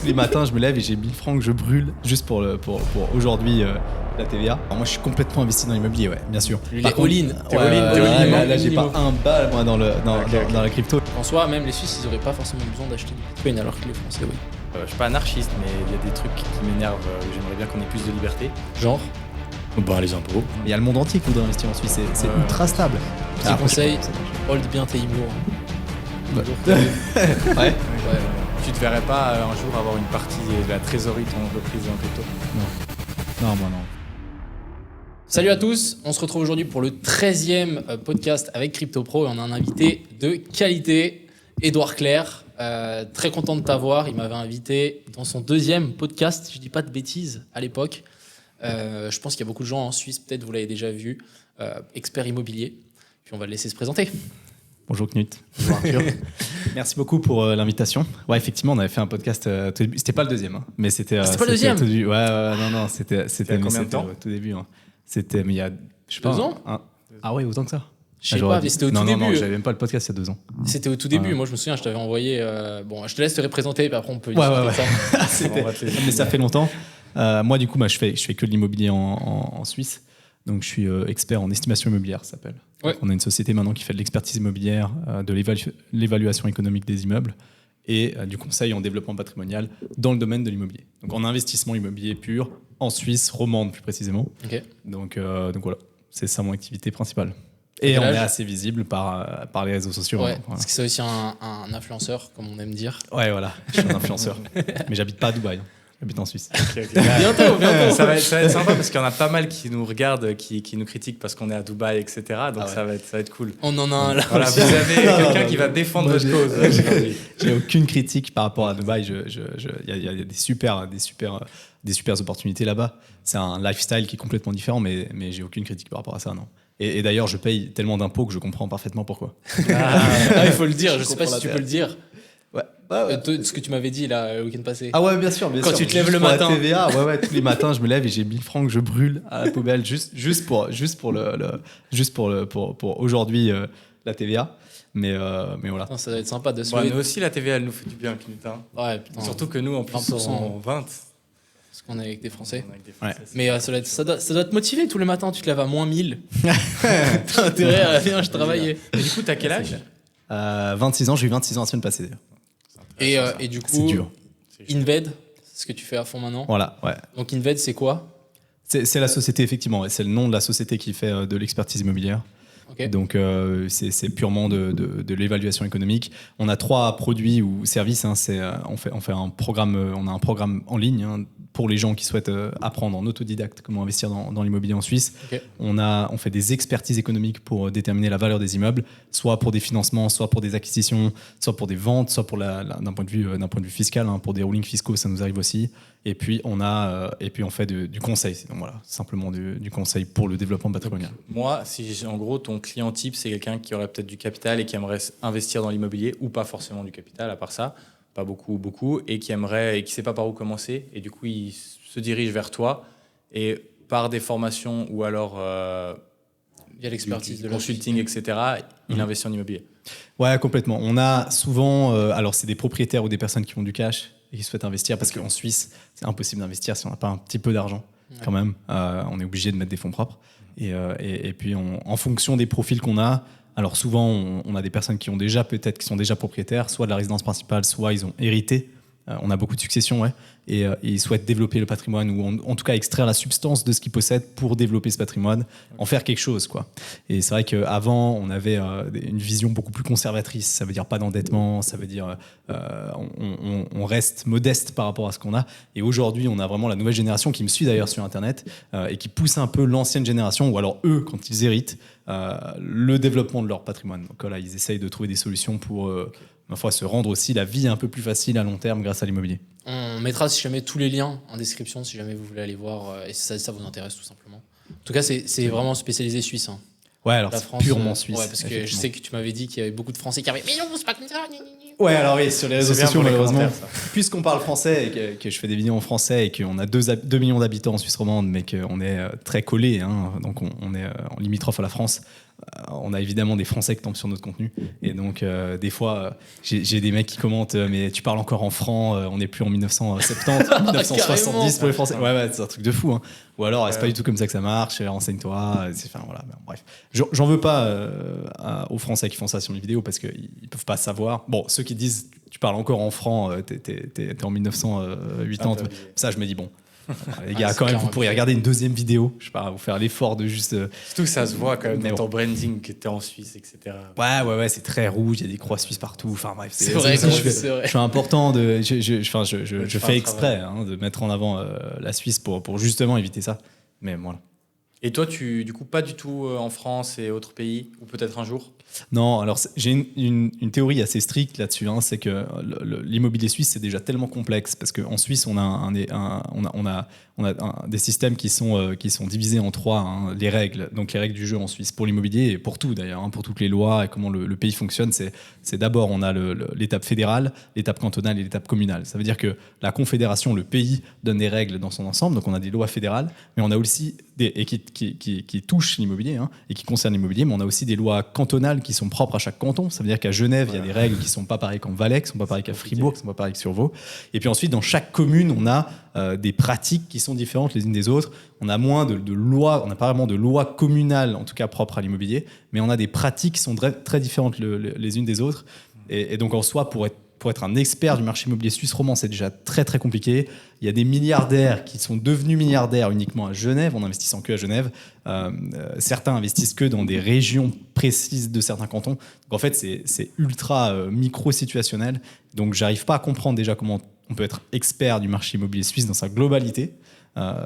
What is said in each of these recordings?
Tous les matins, je me lève et j'ai 1000 francs que je brûle juste pour aujourd'hui la TVA. Alors moi, je suis complètement investi dans l'immobilier, ouais, bien sûr. Lui, Par il est contre, all-in. T'es all-in, là, j'ai pas un bal, moi, dans la crypto. En soi, même les Suisses, ils auraient pas forcément besoin d'acheter du Bitcoin alors que les Français, oui. Je suis pas anarchiste, mais il y a des trucs qui m'énervent. J'aimerais bien qu'on ait plus de liberté. Genre, Les impôts. Il y a le monde entier qui voudrait investir en Suisse, c'est ultra stable. petit conseil, hold bien tes IMO. Ouais. Tu te verrais pas un jour avoir une partie de la trésorerie de ton entreprise en crypto? Non, moi non. Salut à tous, on se retrouve aujourd'hui pour le 13e podcast avec Crypto Pro et on a un invité de qualité, Édouard Clerc. Très content de t'avoir, il m'avait invité dans son 2e podcast, si je dis pas de bêtises, à l'époque. Je pense qu'il y a beaucoup de gens en Suisse, peut-être vous l'avez déjà vu, expert immobilier. Puis on va le laisser se présenter. Bonjour Knut. Bonjour Arthur. Merci beaucoup pour l'invitation. Ouais, effectivement, on avait fait un podcast au tout début. C'était pas le deuxième, hein, mais c'était. C'était pas le deuxième. Non, c'était. Il y a combien de temps au tout début. Hein. C'était, mais il y a, je sais pas. 2 ans. Ah ouais, autant que ça. Je sais pas, mais c'était au tout début. Non, j'avais même pas le podcast il y a 2 ans. C'était au tout début. Moi, je me souviens, je t'avais envoyé. Bon, je te laisse te représenter, puis après on peut. Ouais. discuter de ça. Mais ça fait longtemps. Moi, du coup, je fais que de l'immobilier en Suisse. Donc, je suis expert en estimation immobilière, ça s'appelle. Ouais. On a une société maintenant qui fait de l'expertise immobilière, de l'évaluation économique des immeubles et du conseil en développement patrimonial dans le domaine de l'immobilier. Donc, en investissement immobilier pur, en Suisse, romande plus précisément. Ok. Donc voilà, c'est ça mon activité principale. Et on est assez visible par les réseaux sociaux. Ouais, Hein, voilà. parce que c'est aussi un influenceur, comme on aime dire. Ouais, voilà, je suis un influenceur. Mais j'habite pas à Dubaï, hein. J'habite en Suisse. Bientôt. Ça va être sympa parce qu'il y en a pas mal qui nous regardent, qui nous critiquent parce qu'on est à Dubaï, etc. Donc ça va être cool. On en a un là. Voilà, vous avez quelqu'un qui va défendre votre cause. J'ai aucune critique par rapport à Dubaï. Il y a des super opportunités là-bas. C'est un lifestyle qui est complètement différent, mais j'ai aucune critique par rapport à ça, non. Et d'ailleurs, je paye tellement d'impôts que je comprends parfaitement pourquoi. Il faut le dire. Je sais pas comprends si tu la peux le dire. Ouais. Ce que tu m'avais dit là le week-end passé. Ah ouais, bien sûr. Quand tu te lèves le matin. La TVA, ouais, tous les matins, je me lève et j'ai 1000 francs que je brûle à la poubelle juste pour aujourd'hui la TVA. Mais voilà. Putain, ça va être sympa de se Nous lever. aussi, la TVA, elle nous fait du bien, Knut. Hein. Ouais, putain. Surtout que nous, en plus, 20%. on 20. Parce qu'on est avec des Français. On est avec des Français, Ouais. c'est- Mais ça doit te motiver tous les matins. Tu te lèves à moins 1000. T'as intérêt à bien, je travaillais. Et du coup, t'as quel âge? 26 ans, j'ai eu 26 ans la semaine passée d'ailleurs. Et du C'est coup, dur. Inved, c'est ce que tu fais à fond maintenant. Voilà, ouais. Donc Inved, c'est quoi? C'est la société, effectivement. Ouais. C'est le nom de la société qui fait de l'expertise immobilière. Ok. Donc, c'est purement de l'évaluation économique. On a 3 produits ou services. Hein. On fait un programme, on a un programme en ligne hein, pour les gens qui souhaitent apprendre en autodidacte comment investir dans l'immobilier en Suisse. Ok. On fait des expertises économiques pour déterminer la valeur des immeubles, soit pour des financements, soit pour des acquisitions, soit pour des ventes, soit pour d'un point de vue fiscal, hein, pour des rulings fiscaux, ça nous arrive aussi. Et puis on fait du conseil. Donc voilà, simplement du conseil pour le développement patrimonial. Moi, en gros, ton client type, c'est quelqu'un qui aurait peut-être du capital et qui aimerait investir dans l'immobilier, ou pas forcément du capital, à part ça, pas beaucoup, et qui sait pas par où commencer, et du coup, il se dirige vers toi, et par des formations ou alors Il y a l'expertise du de la consulting, etc., il investit en immobilier. Ouais, complètement. On a souvent, alors c'est des propriétaires ou des personnes qui ont du cash et qui souhaitent investir parce qu'en Suisse, c'est impossible d'investir si on n'a pas un petit peu d'argent quand même. On est obligé de mettre des fonds propres. Et puis, en fonction des profils qu'on a, alors souvent, on a des personnes qui sont déjà propriétaires, soit de la résidence principale, soit ils ont hérité. On a beaucoup de successions, ouais. Et ils souhaitent développer le patrimoine ou en tout cas extraire la substance de ce qu'ils possèdent pour développer ce patrimoine, en faire quelque chose, quoi. Et c'est vrai qu'avant, on avait une vision beaucoup plus conservatrice. Ça veut dire pas d'endettement, ça veut dire on reste modeste par rapport à ce qu'on a. Et aujourd'hui, on a vraiment la nouvelle génération qui me suit d'ailleurs sur Internet et qui pousse un peu l'ancienne génération, ou alors eux, quand ils héritent, le développement de leur patrimoine. Donc voilà, ils essayent de trouver des solutions pour se rendre aussi la vie un peu plus facile à long terme grâce à l'immobilier. On mettra si jamais tous les liens en description si jamais vous voulez aller voir et si ça vous intéresse tout simplement. En tout cas, c'est vraiment spécialisé suisse. Hein. Ouais, alors La c'est France, purement suisse. Ouais, parce que je sais que tu m'avais dit qu'il y avait beaucoup de Français qui avaient mais non, c'est pas comme ça. Ouais, alors oui, sur les réseaux C'est bien sociaux, pour les malheureusement, commentaires, puisqu'on parle français et que je fais des vidéos en français et qu'on a 2 millions d'habitants en Suisse romande, mais qu'on est très collé, hein, donc on est en limitrophe à la France, on a évidemment des Français qui tombent sur notre contenu. Et donc, des fois, j'ai des mecs qui commentent mais tu parles encore en franc, on n'est plus en 1970, 1970 pour les Français. Ouais, c'est un truc de fou. Hein. Ou alors, c'est pas du tout comme ça que ça marche, renseigne-toi. Enfin, voilà, bref. J'en veux pas aux Français qui font ça sur mes vidéos parce qu'ils peuvent pas savoir. Bon, ceux qui disent tu parles encore en franc, t'es en 1980. Ça, je me dis, bon. Les gars, quand même, vous pourriez regarder une deuxième vidéo, je sais pas, vous faire l'effort de juste. Surtout que ça se voit quand même dans ton branding que t'es en Suisse, etc. Ouais, c'est très rouge, il y a des croix suisses partout. Enfin bref, c'est vrai. Je suis important de. Je fais exprès de mettre en avant la Suisse pour justement éviter ça. Mais voilà. Et toi, du coup, pas du tout en France et autres pays, ou peut-être un jour? Non, alors j'ai une théorie assez stricte là-dessus. C'est que l'immobilier suisse, c'est déjà tellement complexe parce qu'en Suisse, on a des systèmes qui sont divisés en trois. Les règles, donc les règles du jeu en Suisse pour l'immobilier et pour tout d'ailleurs, pour toutes les lois et comment le pays fonctionne. C'est d'abord, on a l'étape fédérale, l'étape cantonale et l'étape communale. Ça veut dire que la confédération, le pays, donne des règles dans son ensemble. Donc on a des lois fédérales, mais on a aussi qui touchent l'immobilier et qui concernent l'immobilier, mais on a aussi des lois cantonales qui sont propres à chaque canton. Ça veut dire qu'à Genève, il y a des règles qui ne sont pas pareilles qu'en Valais, qui ne sont pas pareilles qu'à Fribourg, qui ne sont pas pareilles que sur Vaud. Et puis ensuite, dans chaque commune, on a des pratiques qui sont différentes les unes des autres. On a moins de lois, on n'a pas vraiment de lois communales, en tout cas propres à l'immobilier, mais on a des pratiques qui sont très différentes les unes des autres. Et donc en soi, pour être un expert du marché immobilier suisse romand, c'est déjà très très compliqué. Il y a des milliardaires qui sont devenus milliardaires uniquement à Genève, en investissant que à Genève. Certains investissent que dans des régions précises de certains cantons. Donc en fait, c'est ultra micro-situationnel. Donc j'arrive pas à comprendre déjà comment on peut être expert du marché immobilier suisse dans sa globalité.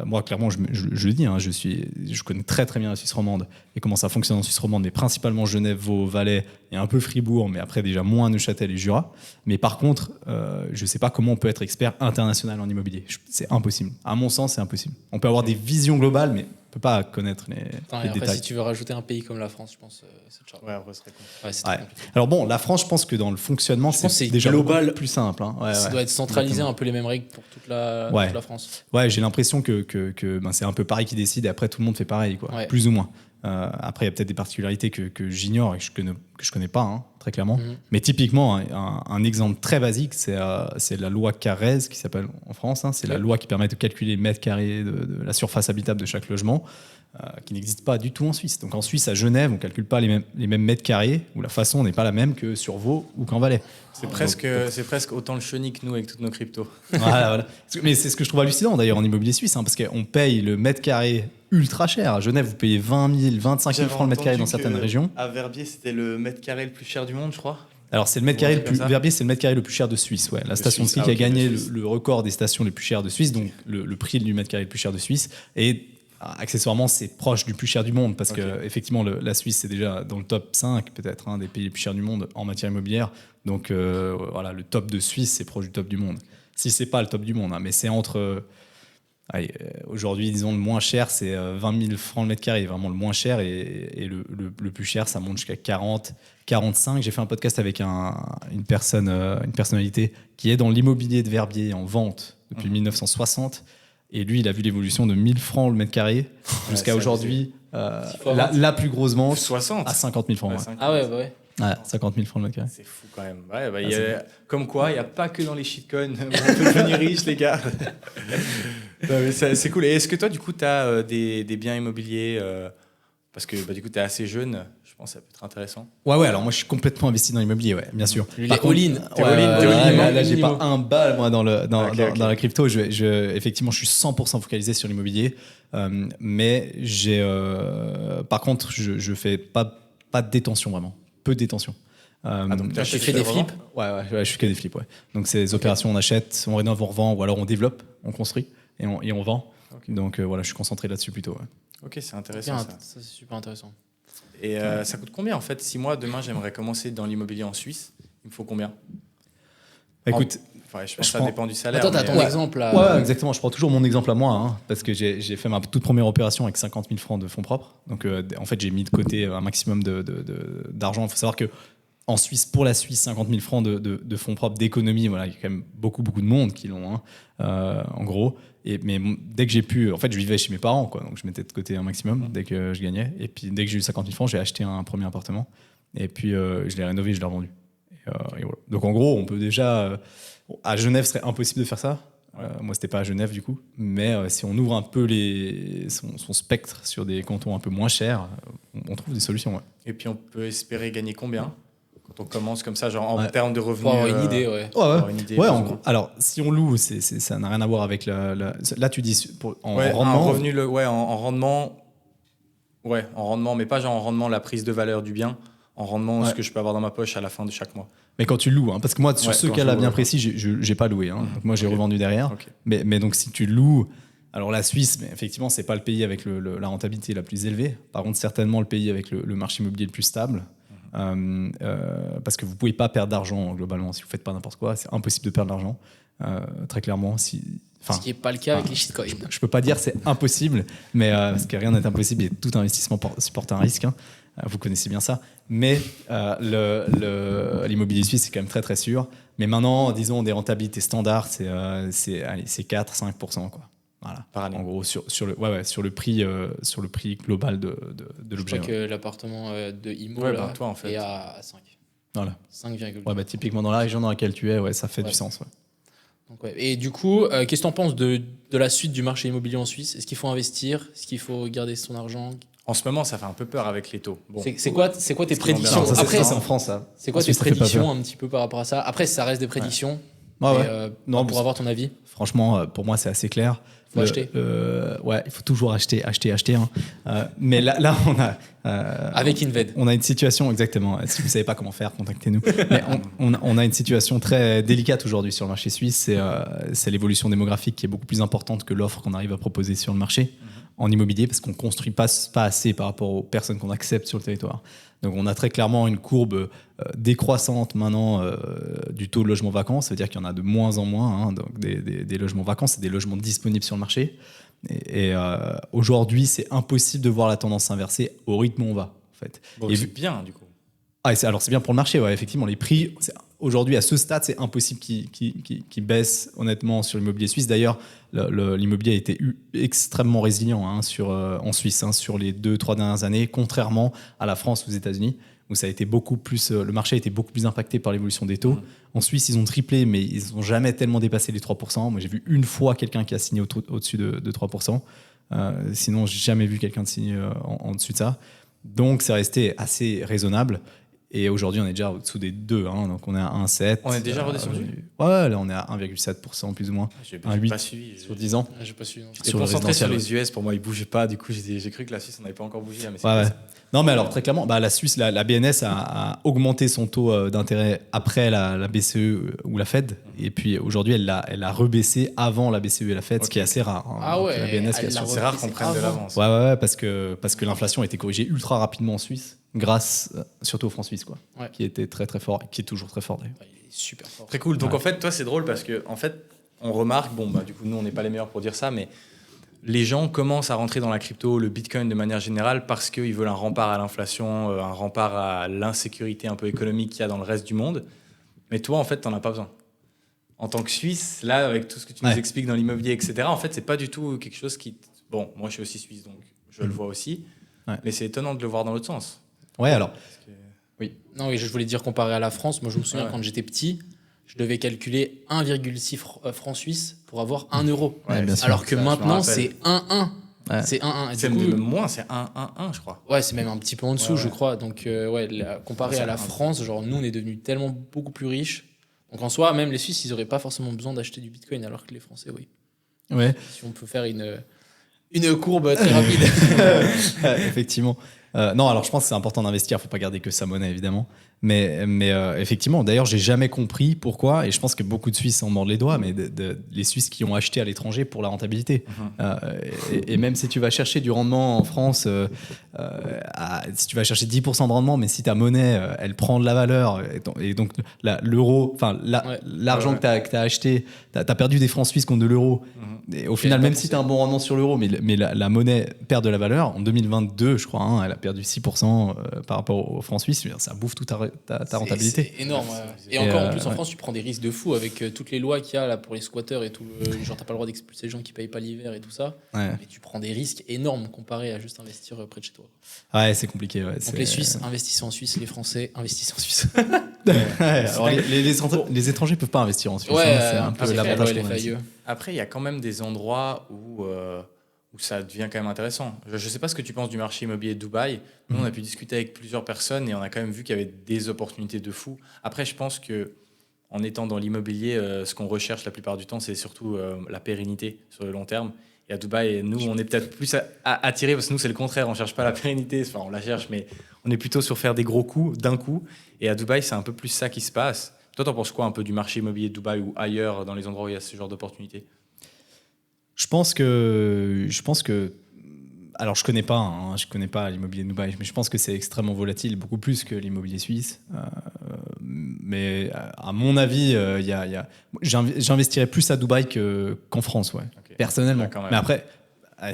Moi, clairement, je le dis, je connais très très bien la Suisse romande et comment ça fonctionne en Suisse romande, mais principalement Genève, Vaud, Valais et un peu Fribourg, mais après déjà moins Neuchâtel et Jura. Mais par contre, je ne sais pas comment on peut être expert international en immobilier. C'est impossible. À mon sens, c'est impossible. On peut avoir des visions globales, mais on ne peut pas connaître les après, détails. Si tu veux rajouter un pays comme la France, je pense c'est le genre. Ouais, après, ce serait compliqué. Ouais, c'est très compliqué. Alors bon, la France, je pense que dans le fonctionnement, c'est déjà global, plus simple. Ça doit être centralisé, un peu les mêmes règles pour toute la France. Ouais, j'ai l'impression que c'est un peu Paris qui décide et après tout le monde fait pareil, plus ou moins. Après, il y a peut-être des particularités que j'ignore et que je connais pas, très clairement. Mais typiquement, un exemple très basique, c'est la loi Carrez qui s'appelle en France. C'est la loi qui permet de calculer le mètre carré de la surface habitable de chaque logement, qui n'existe pas du tout en Suisse. Donc en Suisse, à Genève, on ne calcule pas les mêmes mètres carrés, ou la façon n'est pas la même que sur Vaud ou qu'en Valais. C'est presque autant le chenille que nous avec toutes nos cryptos. Voilà. Mais c'est ce que je trouve hallucinant d'ailleurs en immobilier suisse, parce qu'on paye le mètre carré ultra cher. À Genève, vous payez 20 000, 25 000 francs le mètre carré dans certaines régions. À Verbier, c'était le mètre carré le plus cher du monde, je crois. Alors, c'est le mètre carré Verbier, c'est le mètre carré le plus cher de Suisse. Ouais. La station de ski qui a gagné le record des stations les plus chères de Suisse, donc le prix du mètre carré le plus cher de Suisse. Et accessoirement, c'est proche du plus cher du monde parce que effectivement, la Suisse, c'est déjà dans le top 5 peut-être des pays les plus chers du monde en matière immobilière. Donc voilà, le top de Suisse, c'est proche du top du monde. Si c'est pas le top du monde, mais c'est entre... aujourd'hui, disons, le moins cher, c'est 20 000 francs le mètre carré, vraiment le moins cher, et le plus cher, ça monte jusqu'à 40, 45. J'ai fait un podcast avec une personnalité qui est dans l'immobilier de Verbier en vente depuis 1960, et lui, il a vu l'évolution de 1000 francs le mètre carré jusqu'à aujourd'hui, la plus grosse vente 60 à 50 000 francs. Ouais. Ah ouais, bah ouais. 50 000 francs le mètre carré. C'est fou quand même. Comme quoi, il n'y a pas que dans les shitcoins où on peut devenir riche, les gars. C'est cool. Et est-ce que toi, du coup, tu as des biens immobiliers parce que du coup, tu es assez jeune, je pense que ça peut être intéressant. Ouais, alors moi, je suis complètement investi dans l'immobilier, bien sûr. Lui, les all-in. Là, j'ai pas un bal, moi, dans la crypto. Effectivement, je suis 100% focalisé sur l'immobilier. Mais par contre, je fais pas de détention, vraiment. Peu de détention. Donc tu fais des flips? Ouais, je fais que des flips, ouais. Donc c'est des opérations, on achète, on rénove, on revend, ou alors on développe, on construit et on vend. Okay. Donc voilà, je suis concentré là-dessus plutôt. Ouais. Ok, c'est intéressant. Ça c'est super intéressant. Et ça coûte combien en fait? Si moi demain j'aimerais commencer dans l'immobilier en Suisse, il me faut combien? Écoute, je pense que ça dépend du salaire. Attends, t'as ton exemple là. Ouais, exactement. Je prends toujours mon exemple à moi, parce que j'ai fait ma toute première opération avec 50 000 francs de fonds propres. Donc en fait, j'ai mis de côté un maximum d'argent. Il faut savoir que en Suisse, pour la Suisse, 50 000 francs de fonds propres d'économie, voilà, il y a quand même beaucoup de monde qui l'ont, en gros. Mais dès que j'ai pu, en fait, je vivais chez mes parents, quoi, donc je mettais de côté un maximum dès que je gagnais. Et puis dès que j'ai eu 50 000 francs, j'ai acheté un premier appartement. Et puis je l'ai rénové, je l'ai revendu. Et voilà. Donc en gros, on peut déjà. À Genève, ce serait impossible de faire ça. Moi, c'était pas à Genève du coup. Mais si on ouvre un peu son spectre sur des cantons un peu moins chers, on trouve des solutions. Ouais. Et puis on peut espérer gagner combien quand on commence comme ça, genre en termes de revenus? Pour avoir une idée, ouais. Avoir une idée, en gros. Alors, si on loue, ça n'a rien à voir avec là, tu dis en rendement. rendement. Un revenu, en rendement. Ouais, en rendement, mais pas genre en rendement la prise de valeur du bien, en rendement ce que je peux avoir dans ma poche à la fin de chaque mois. Mais quand tu loues, hein, parce que moi, sur ce cas-là bien précis, j'ai pas loué. Hein. Donc moi, j'ai revendu derrière. Okay. Mais donc, si tu loues, alors la Suisse, mais effectivement, c'est pas le pays avec la rentabilité la plus élevée. Par contre, certainement le pays avec le marché immobilier le plus stable. Parce que vous pouvez pas perdre d'argent globalement si vous faites pas n'importe quoi. C'est impossible de perdre de l'argent, très clairement. Ce qui n'est pas le cas avec les shitcoins. Je peux pas dire c'est impossible, mais parce que rien n'est impossible et tout investissement supporte un risque. Hein. Vous connaissez bien ça. Mais l'immobilier suisse, c'est quand même très très sûr. Mais maintenant, disons, des rentabilités standards, c'est 4-5%. Quoi. Voilà. Par année. En gros, sur le prix global de l'objet. Je crois que l'appartement de Imo toi, en fait. est à 5. Voilà. 5,2. Typiquement, dans la région dans laquelle tu es, ça fait du sens. Ouais. Donc, Et du coup, qu'est-ce que tu en penses de la suite du marché immobilier en Suisse? Est-ce qu'il faut investir? Est-ce qu'il faut garder son argent? En ce moment, ça fait un peu peur avec les taux. Bon. C'est quoi tes prédictions? Non, ça, après, c'est en France, ça. C'est quoi tes prédictions un petit peu par rapport à ça? Après, ça reste des prédictions. Pour avoir ton avis. Franchement, pour moi, c'est assez clair. Faut acheter. Il faut toujours acheter. Hein. Mais là, on a. Avec Inved. On a une situation, exactement. Si vous ne savez pas comment faire, contactez-nous. Mais on a une situation très délicate aujourd'hui sur le marché suisse. C'est l'évolution démographique qui est beaucoup plus importante que l'offre qu'on arrive à proposer sur le marché en immobilier, parce qu'on ne construit pas assez par rapport aux personnes qu'on accepte sur le territoire. Donc on a très clairement une courbe décroissante maintenant du taux de logements vacants. Ça veut dire qu'il y en a de moins en moins. Hein, donc des logements vacants, c'est des logements disponibles sur le marché. Et aujourd'hui, c'est impossible de voir la tendance s'inverser au rythme où on va. En fait. Bon, et c'est bien, du coup. Alors, c'est bien pour le marché, effectivement. Les prix, aujourd'hui, à ce stade, c'est impossible qu'ils baissent, honnêtement, sur l'immobilier suisse. D'ailleurs, l'immobilier a été extrêmement résilient en Suisse sur les 2-3 dernières années, contrairement à la France ou aux États-Unis, où ça a été beaucoup plus, le marché a été beaucoup plus impacté par l'évolution des taux. En Suisse, ils ont triplé, mais ils n'ont jamais tellement dépassé les 3%. Moi, j'ai vu une fois quelqu'un qui a signé au-dessus de 3%. Sinon, j'ai jamais vu quelqu'un de signer en dessous de ça. Donc, c'est resté assez raisonnable. Et aujourd'hui, on est déjà au-dessous des 2. Hein, donc, on est à 1,7. On est déjà redescendu là, on est à 1,7% plus ou moins. J'ai pas suivi. Sur 10 ans. J'ai pas suivi. J'étais concentré sur les US. Pour moi, ils ne bougeaient pas. Du coup, j'ai cru que la Suisse n'avait pas encore bougé. Mais non, mais alors, très clairement, la Suisse, la BNS a augmenté son taux d'intérêt après la BCE ou la Fed. Et puis, aujourd'hui, elle l'a rebaissé avant la BCE et la Fed, ce qui est assez rare. Hein. Ah ouais, la BNS, c'est rare qu'on prenne de l'avance. Ouais, parce que l'inflation a été corrigée ultra rapidement en Suisse, grâce surtout au franc suisse, qui était très très fort, qui est toujours très fort d'ailleurs. Il est super fort. Très cool. Donc en fait, toi, c'est drôle parce que en fait, on remarque, du coup, nous, on n'est pas les meilleurs pour dire ça, mais les gens commencent à rentrer dans la crypto, le Bitcoin de manière générale, parce qu'ils veulent un rempart à l'inflation, un rempart à l'insécurité un peu économique qu'il y a dans le reste du monde. Mais toi, en fait, t'en as pas besoin. En tant que Suisse, là, avec tout ce que tu nous expliques dans l'immobilier, etc., en fait, c'est pas du tout quelque chose qui... Bon, moi, je suis aussi suisse, donc je le vois aussi. Mais c'est étonnant de le voir dans l'autre sens. Ouais, alors... Oui, je voulais dire comparé à la France. Moi, je me souviens quand j'étais petit, je devais calculer 1,6 francs suisses pour avoir 1 euro. Alors que maintenant, c'est 1,1. C'est 1,1. C'est même moins, c'est 1,1, je crois. Ouais, c'est même un petit peu en dessous, je crois. Donc, comparé à la France, genre, nous, on est devenus tellement beaucoup plus riches. Donc, en soi, même les Suisses, ils n'auraient pas forcément besoin d'acheter du Bitcoin, alors que les Français, oui. Ouais. Si on peut faire une courbe très rapide. Effectivement. Non, alors je pense que c'est important d'investir. Il ne faut pas garder que sa monnaie, évidemment. Mais effectivement, d'ailleurs, j'ai jamais compris pourquoi, et je pense que beaucoup de Suisses en mordent les doigts, mais les Suisses qui ont acheté à l'étranger pour la rentabilité. Et même si tu vas chercher du rendement en France, si tu vas chercher 10% de rendement, mais si ta monnaie, elle prend de la valeur, et donc l'euro, enfin l'argent que tu as acheté, tu as perdu des francs suisses contre de l'euro. Et au final, même si tu as un bon rendement sur l'euro, mais la monnaie perd de la valeur, en 2022, je crois, elle a perdu 6% par rapport au franc suisse, ça bouffe toute ta rentabilité. C'est énorme. Et encore en plus en France, tu prends des risques de fou avec toutes les lois qu'il y a là pour les squatteurs et tout. Genre, t'as pas le droit d'expulser les gens qui payent pas l'hiver et tout ça. Ouais. Mais tu prends des risques énormes comparé à juste investir près de chez toi. Ouais, c'est compliqué. Ouais. Donc les Suisses investissent en Suisse, les Français investissent en Suisse. Alors, les étrangers peuvent pas investir en Suisse. C'est un peu l'avantage qu'on a ici. Après, il y a quand même des endroits où ça devient quand même intéressant. Je ne sais pas ce que tu penses du marché immobilier de Dubaï. Nous, on a pu discuter avec plusieurs personnes et on a quand même vu qu'il y avait des opportunités de fou. Après, je pense que en étant dans l'immobilier, ce qu'on recherche la plupart du temps, c'est surtout la pérennité sur le long terme. Et à Dubaï, nous, on est peut-être plus attirés parce que nous, c'est le contraire. On ne cherche pas la pérennité. Enfin, on la cherche, mais on est plutôt sur faire des gros coups d'un coup. Et à Dubaï, c'est un peu plus ça qui se passe. Toi, t'en penses quoi un peu du marché immobilier de Dubaï ou ailleurs dans les endroits où il y a ce genre d'opportunités ? Je pense que, alors je connais pas l'immobilier de Dubaï, mais je pense que c'est extrêmement volatile, beaucoup plus que l'immobilier suisse. Mais à mon avis, j'investirais plus à Dubaï qu'en France, ouais. Okay. Personnellement. Mais après,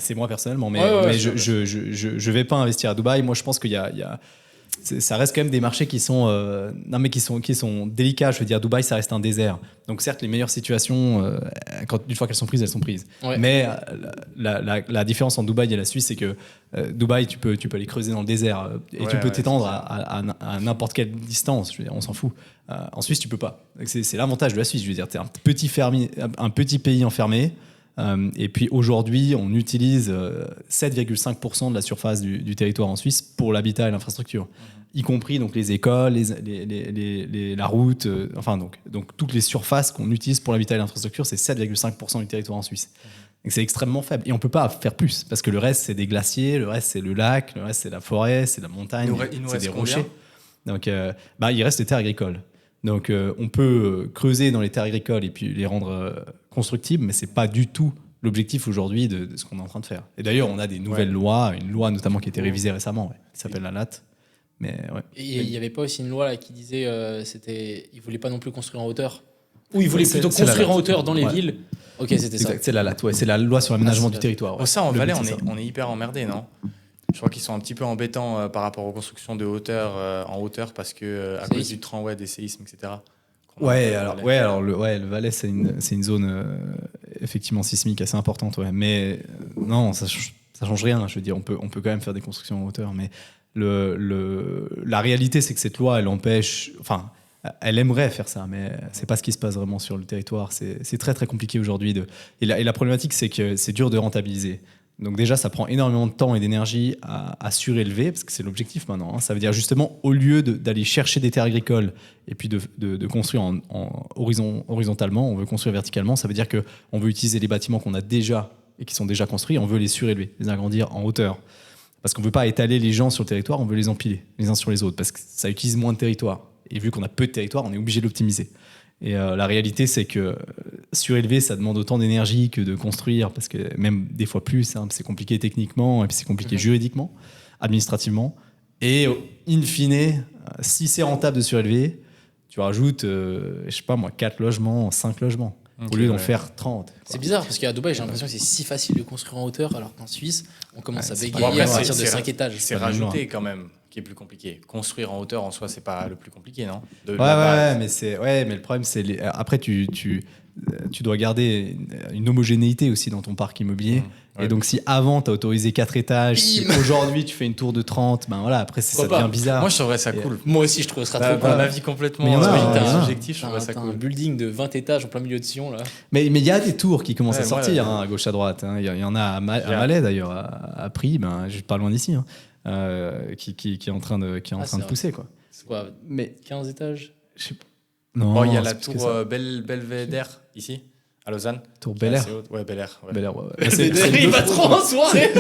c'est moi personnellement, mais je vais pas investir à Dubaï. Moi, je pense qu'il y a ça reste quand même des marchés qui sont délicats. Je veux dire, Dubaï, ça reste un désert. Donc certes, les meilleures situations, une fois qu'elles sont prises, elles sont prises. Ouais. Mais la différence entre Dubaï et la Suisse, c'est que Dubaï, tu peux aller creuser dans le désert et tu peux t'étendre à n'importe quelle distance. Je veux dire, on s'en fout. En Suisse, tu peux pas. C'est l'avantage de la Suisse. Je veux dire, t'es un petit pays enfermé. Et puis aujourd'hui, on utilise 7,5% de la surface du territoire en Suisse pour l'habitat et l'infrastructure, y compris donc les écoles, la route, donc toutes les surfaces qu'on utilise pour l'habitat et l'infrastructure, c'est 7,5% du territoire en Suisse. Donc c'est extrêmement faible. Et on ne peut pas faire plus, parce que le reste, c'est des glaciers, le reste, c'est le lac, le reste, c'est la forêt, c'est la montagne, c'est des rochers. Donc il reste les terres agricoles. Donc on peut creuser dans les terres agricoles et puis les rendre constructibles, mais c'est pas du tout l'objectif aujourd'hui de ce qu'on est en train de faire. Et d'ailleurs, on a des nouvelles lois, une loi notamment qui a été révisée récemment, qui s'appelle la LAT. Mais, Et il n'y avait pas aussi une loi là, qui disait ils voulaient pas non plus construire en hauteur, ou ils voulaient plutôt construire en hauteur dans les villes. Ok, c'était ça. C'est la LAT, c'est la loi sur l'aménagement du territoire. Ouais. Ça, en Valais, on est hyper emmerdés, non ? Je crois qu'ils sont un petit peu embêtants par rapport aux constructions de hauteur, en hauteur, parce que à cause du tremblement, des séismes, etc. Le Valais, c'est une zone effectivement sismique assez importante, ouais. Mais non, ça change rien. Je veux dire, on peut quand même faire des constructions en hauteur, mais la réalité, c'est que cette loi, elle empêche. Enfin, elle aimerait faire ça, mais c'est pas ce qui se passe vraiment sur le territoire. C'est très très compliqué aujourd'hui. Et la problématique, c'est que c'est dur de rentabiliser. Donc déjà, ça prend énormément de temps et d'énergie à surélever, parce que c'est l'objectif maintenant. Ça veut dire justement, au lieu d'aller chercher des terres agricoles et puis de construire horizontalement, on veut construire verticalement. Ça veut dire qu'on veut utiliser les bâtiments qu'on a déjà et qui sont déjà construits, on veut les surélever, les agrandir en hauteur. Parce qu'on ne veut pas étaler les gens sur le territoire, on veut les empiler les uns sur les autres, parce que ça utilise moins de territoire. Et vu qu'on a peu de territoire, on est obligé de l'optimiser. Et la réalité, c'est que surélever, ça demande autant d'énergie que de construire, parce que même des fois plus, hein, c'est compliqué techniquement, et puis c'est compliqué juridiquement, administrativement. Et in fine, si c'est rentable de surélever, tu rajoutes, je sais pas moi, 4 logements, 5 logements, au lieu d'en faire 30. C'est bizarre, parce qu'à Dubaï, j'ai l'impression que c'est si facile de construire en hauteur, alors qu'en Suisse, on commence à bégayer à partir de 5 étages. C'est rajouté quand même, qui est plus compliqué. Construire en hauteur en soi, c'est pas le plus compliqué, non ? Mais le problème, c'est après tu dois garder une homogénéité aussi dans ton parc immobilier. Et donc si avant tu as autorisé 4 étages, si aujourd'hui tu fais une tour de 30, ben voilà, après ça devient bizarre. Moi je trouverais ça cool. Moi aussi je trouverais ça trop cool. Mon avis complètement subjectif, je trouverais ça cool. Un building de 20 étages en plein milieu de Sion là. Mais il y a des tours qui commencent à sortir à gauche à droite. Il y en a à Malais d'ailleurs, à Prix, juste pas loin d'ici, qui est en train de pousser quoi. C'est quoi, mais 15 étages? Je sais pas. Non, il y a la tour Belvédère ici, à Lausanne. Tour Bel Air. Ouais, Bel Air. Il va trop en soirée.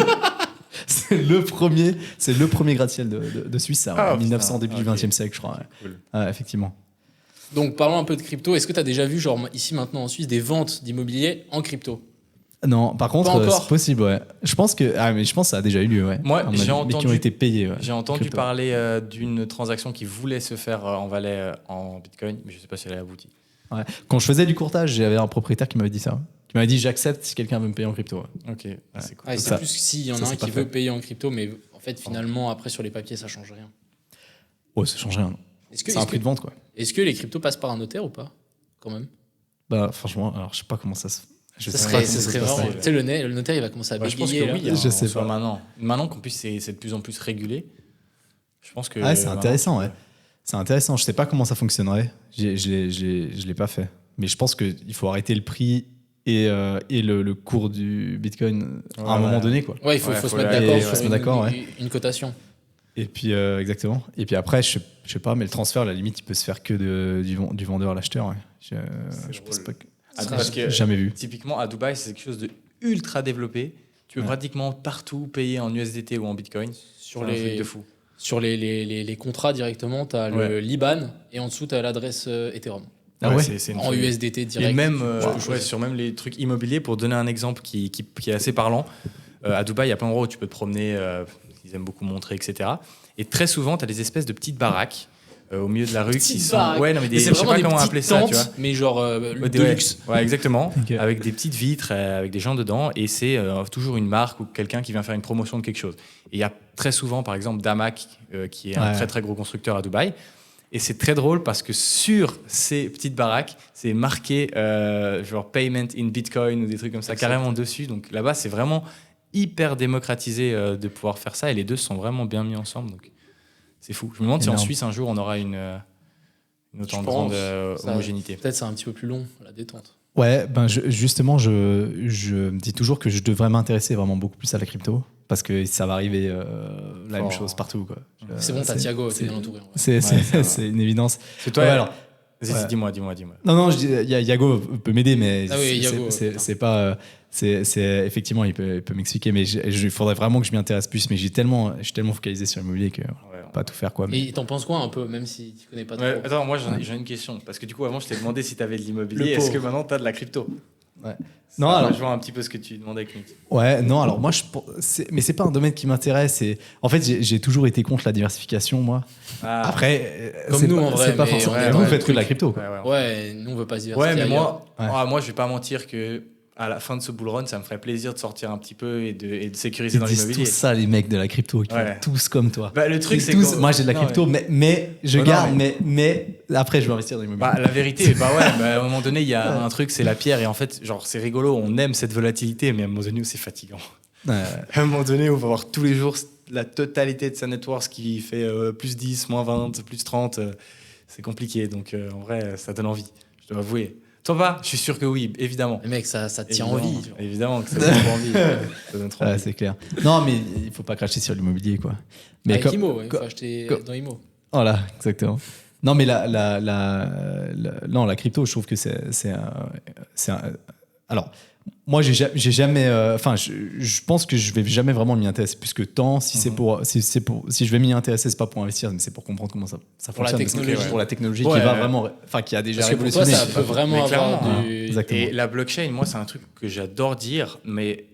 C'est le premier gratte-ciel de Suisse, ça, en 1900, début du XXe siècle, je crois. Ouais. Cool. Effectivement. Donc, parlons un peu de crypto. Est-ce que tu as déjà vu, genre ici maintenant en Suisse, des ventes d'immobilier en crypto? Non, par contre, c'est possible, ouais. Je pense que ça a déjà eu lieu, ouais. Moi, j'ai entendu, qui ont été payés. Ouais, j'ai entendu parler d'une transaction qui voulait se faire en Valais en Bitcoin, mais je ne sais pas si elle a abouti. Ouais. Quand je faisais du courtage, j'avais un propriétaire qui m'avait dit ça. qui m'avait dit j'accepte si quelqu'un veut me payer en crypto. Ouais. Ok, c'est cool. Ouais, c'est Ça- plus s'il y en ça, a un c'est qui pas veut fait. payer en crypto, mais en fait, finalement, après, sur les papiers, ça change rien. Ouais, ça change rien. Est-ce que, C'est un est-ce prix que, de vente, quoi. est-ce que les cryptos passent par un notaire ou pas, quand même? Bah, franchement, alors je sais pas comment ça se. Je Ça sais serait, pas ça comment serait se passe. vraiment. Tu sais, le notaire, il va commencer à Je pense bégayer. que là. oui, Je sais soit pas. maintenant. Maintenant qu'en plus c'est de plus en plus régulé, je pense que. Ah, c'est maintenant, intéressant, tu ouais. C'est intéressant. Je sais pas comment ça fonctionnerait. Je l'ai pas fait. Mais je pense qu'il faut arrêter le prix et le cours du Bitcoin à un Ouais, moment ouais. donné, quoi. Ouais, il faut Ouais, se faut mettre le- d'accord et sur faut se mettre d'accord, une cotation. Et puis, exactement. Et puis après, je sais pas, mais le transfert, à la limite, il peut se faire que du vendeur à l'acheteur. Ouais. Je pense drôle. pas que. Ah, Ça, parce que Jamais vu. typiquement à Dubaï, c'est quelque chose de ultra développé. Tu peux Ouais. pratiquement partout payer en USDT ou en Bitcoin. Sur C'est un truc les, de fou. sur les contrats directement, tu as le Ouais. Liban et en dessous, tu as l'adresse Ethereum. Ah ouais. c'est une En folie. USDT direct. Et même tu peux ouais, choisir. sur même les trucs immobiliers, pour donner un exemple qui est assez parlant, à Dubaï, il y a plein d'endroits où tu peux te promener, ils aiment beaucoup montrer, etc. Et très souvent, tu as des espèces de petites baraques au milieu de la rue qui Petites sont. baraques. Ouais, non, mais Mais je sais pas comment appeler ça, tu vois. mais genre Ouais, de ouais. luxe. Ouais, exactement. Ok. Avec des petites vitres, avec des gens dedans. Et c'est toujours une marque ou quelqu'un qui vient faire une promotion de quelque chose. Et il y a très souvent, par exemple, Damac, qui est un Ouais. très très gros constructeur à Dubaï. Et c'est très drôle parce que sur ces petites baraques, c'est marqué genre payment in Bitcoin ou des trucs comme ça, Exact. carrément dessus. Donc là-bas, c'est vraiment hyper démocratisé de pouvoir faire ça. Et les deux sont vraiment bien mis ensemble. Donc c'est fou. Je me demande si en Énorme. Suisse, un jour, on aura une autant Je grande pense. Ça- homogénéité. Peut-être c'est un petit peu plus long, la détente. Ouais, ben justement, je me dis toujours que je devrais m'intéresser vraiment beaucoup plus à la crypto parce que ça va arriver la même Fort. chose partout, quoi. C'est bon, t'as Thiago, t'es c'est- bien entouré. en vrai. C'est une évidence. C'est toi. Ouais, alors, Vas-y, ouais. dis-moi. non, je dis, Yago peut m'aider, mais Ah oui, Yago, c'est pas. C'est effectivement, il peut m'expliquer, mais il faudrait vraiment que je m'y intéresse plus. Mais je suis tellement focalisé sur l'immobilier que pas tout faire, quoi. Mais Et t'en penses quoi un peu, même si tu connais pas trop? Ouais, attends, moi j'en ai une question. Parce que du coup, avant, je t'ai demandé si tu avais de l'immobilier. Le Est-ce pauvre. que maintenant tu as de la crypto? Ouais. Non, Non, alors- je vois un petit peu ce que tu demandais, Knut. Ouais, non, alors moi, mais c'est pas un domaine qui m'intéresse. En fait, j'ai toujours été contre la diversification, moi. Ah. Après, Comme c'est nous, pas, en vrai, c'est pas mais forcément. on est Vous dans faites le que de la truc. crypto, quoi. Ouais, nous on veut pas se diversifier. Ouais, mais ailleurs. moi, je vais pas mentir que à la fin de ce bull run, ça me ferait plaisir de sortir un petit peu et de sécuriser Ils dans disent l'immobilier. tous ça, les mecs de la crypto, qui Ouais. font tous comme toi. Bah, le truc, Ils c'est tous, que moi, j'ai de la Non, crypto, mais je Non, garde, mais- mais après, je vais investir dans l'immobilier. Bah, la vérité, à un moment donné, il y a un truc, c'est la pierre. Et en fait, genre, c'est rigolo, on aime cette volatilité, mais à un moment donné, c'est fatigant. Ouais. À un moment donné, on va voir tous les jours la totalité de sa net worth qui fait plus 10, moins 20, plus 30. C'est compliqué. Donc, en vrai, ça donne envie. Je dois avouer. Toi, pas? Je suis sûr que oui, évidemment. Mais mec, ça te tient Évidemment, envie. genre. Évidemment que ça donne trop envie. Ça donne trop Ouais, envie. c'est clair. Non, mais il faut pas cracher sur l'immobilier, quoi. Mais Avec comme- Imo, ouais, il faut comme- acheter comme- dans Imo. Voilà, exactement. Non, mais non, la crypto, je trouve que alors, moi, j'ai jamais. Enfin, je pense que je vais jamais vraiment m'y intéresser plus que tant. Si je vais m'y intéresser, c'est pas pour investir, mais c'est pour comprendre comment ça Pour la fonctionne. parce que technologie. Pour la technologie Ouais. qui va vraiment. Enfin, qui a déjà Parce que pour toi, révolutionné. ça peut vraiment Mais avoir clairement, du. Exactement. Et la blockchain, moi, c'est un truc que j'adore dire, mais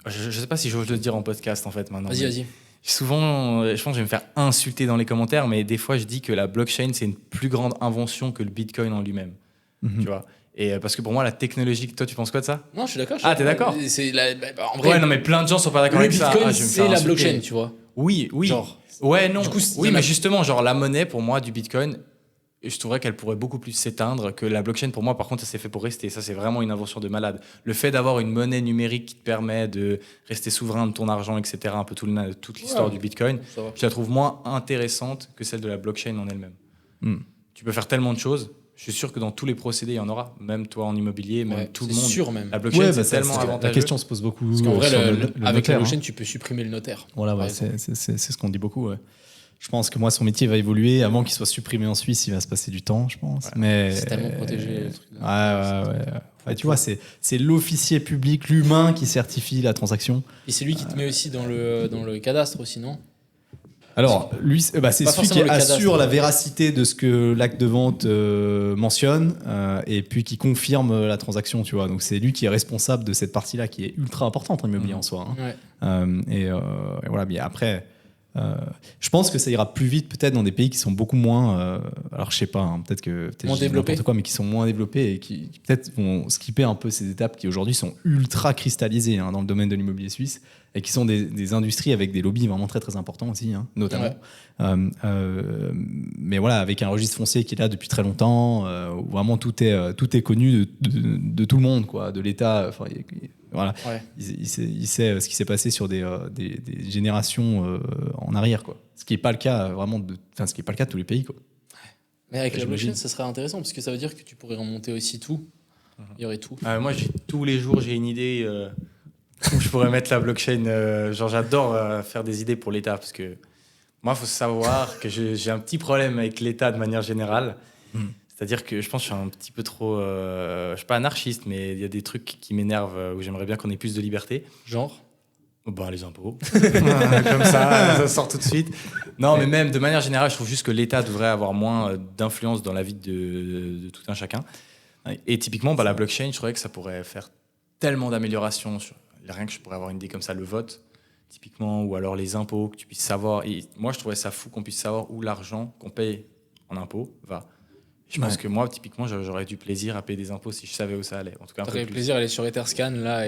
je sais pas si j'ose le dire en podcast, en fait, maintenant. Vas-y, Mais vas-y. souvent, je pense que je vais me faire insulter dans les commentaires, mais des fois, je dis que la blockchain, c'est une plus grande invention que le Bitcoin en lui-même. Mhm. Tu vois? Et parce que pour moi, la technologie, toi, tu penses quoi de ça? Non, je suis d'accord. Ah, t'es d'accord? C'est en vrai, Ouais, non, mais plein de gens sont pas d'accord le avec ça. Bitcoin, Ah, je vais me c'est faire la insulter. blockchain, tu vois. Oui. Genre. Ouais, non. Du coup, oui, il y en a- mais justement, genre la monnaie, pour moi, du Bitcoin, je trouverais qu'elle pourrait beaucoup plus s'éteindre que la blockchain. Pour moi, par contre, ça s'est fait pour rester. Ça, c'est vraiment une invention de malade. Le fait d'avoir une monnaie numérique qui te permet de rester souverain de ton argent, etc., un peu toute l'histoire Ouais. du Bitcoin, Ça va. je la trouve moins intéressante que celle de la blockchain en elle-même. Hmm. Tu peux faire tellement de choses. Je suis sûr que dans tous les procédés, il y en aura. Même toi en immobilier, même Ouais, tout le c'est monde. sûr même. La blockchain, Ouais, bah, c'est ça, tellement la avantageux. question se pose beaucoup. Parce qu'en vrai, sur avec notaire, la blockchain, hein. tu peux supprimer le notaire. Voilà, par ouais, exemple. c'est ce qu'on dit beaucoup. Ouais. Je pense que moi, son métier va évoluer. Avant qu'il soit supprimé en Suisse, il va se passer du temps, je pense. Mais C'est tellement protégé, le truc. Ouais, tu vois, c'est l'officier public, l'humain qui certifie la transaction. Et c'est lui qui te met aussi dans le cadastre aussi, non? Alors, lui, c'est Pas celui forcément qui le cadastre. assure la véracité de ce que l'acte de vente mentionne et puis qui confirme la transaction, tu vois. Donc, c'est lui qui est responsable de cette partie-là qui est ultra importante en immobilier en soi. Hein. Ouais. Et voilà, mais après, Je pense que ça ira plus vite peut-être dans des pays qui sont beaucoup moins. Alors je sais pas, hein, peut-être Moins je dis développés. n'importe quoi, mais qui sont moins développés et qui peut-être vont skipper un peu ces étapes qui aujourd'hui sont ultra cristallisées dans le domaine de l'immobilier suisse et qui sont des industries avec des lobbies vraiment très très importants aussi, notamment. Mais voilà, avec un registre foncier qui est là depuis très longtemps, où vraiment tout est connu de tout le monde, quoi, de l'État. Voilà, il sait ce qui s'est passé sur des générations en arrière, quoi. Ce qui n'est pas le cas ce qui est pas le cas de tous les pays, quoi. Mais avec la J'imagine. blockchain, ça serait intéressant parce que ça veut dire que tu pourrais remonter aussi tout. Il y aurait tout. Moi, tous les jours, j'ai une idée où je pourrais mettre la blockchain. Genre, j'adore faire des idées pour l'État parce que moi, il faut savoir que j'ai un petit problème avec l'État de manière générale. C'est-à-dire que je pense que je suis un petit peu trop... je suis pas anarchiste, mais il y a des trucs qui m'énervent où j'aimerais bien qu'on ait plus de liberté. Genre Les impôts. Comme ça sort tout de suite. Non, mais même de manière générale, je trouve juste que l'État devrait avoir moins d'influence dans la vie de tout un chacun. Et typiquement, la blockchain, je trouvais que ça pourrait faire tellement d'améliorations. Rien que je pourrais avoir une idée comme ça, le vote, typiquement, ou alors les impôts, que tu puisses savoir. Et moi, je trouvais ça fou qu'on puisse savoir où l'argent qu'on paye en impôts va. Je pense que moi, typiquement, j'aurais du plaisir à payer des impôts si je savais où ça allait. En tout cas, un peu T'aurais plus. plaisir à aller sur Etherscan là.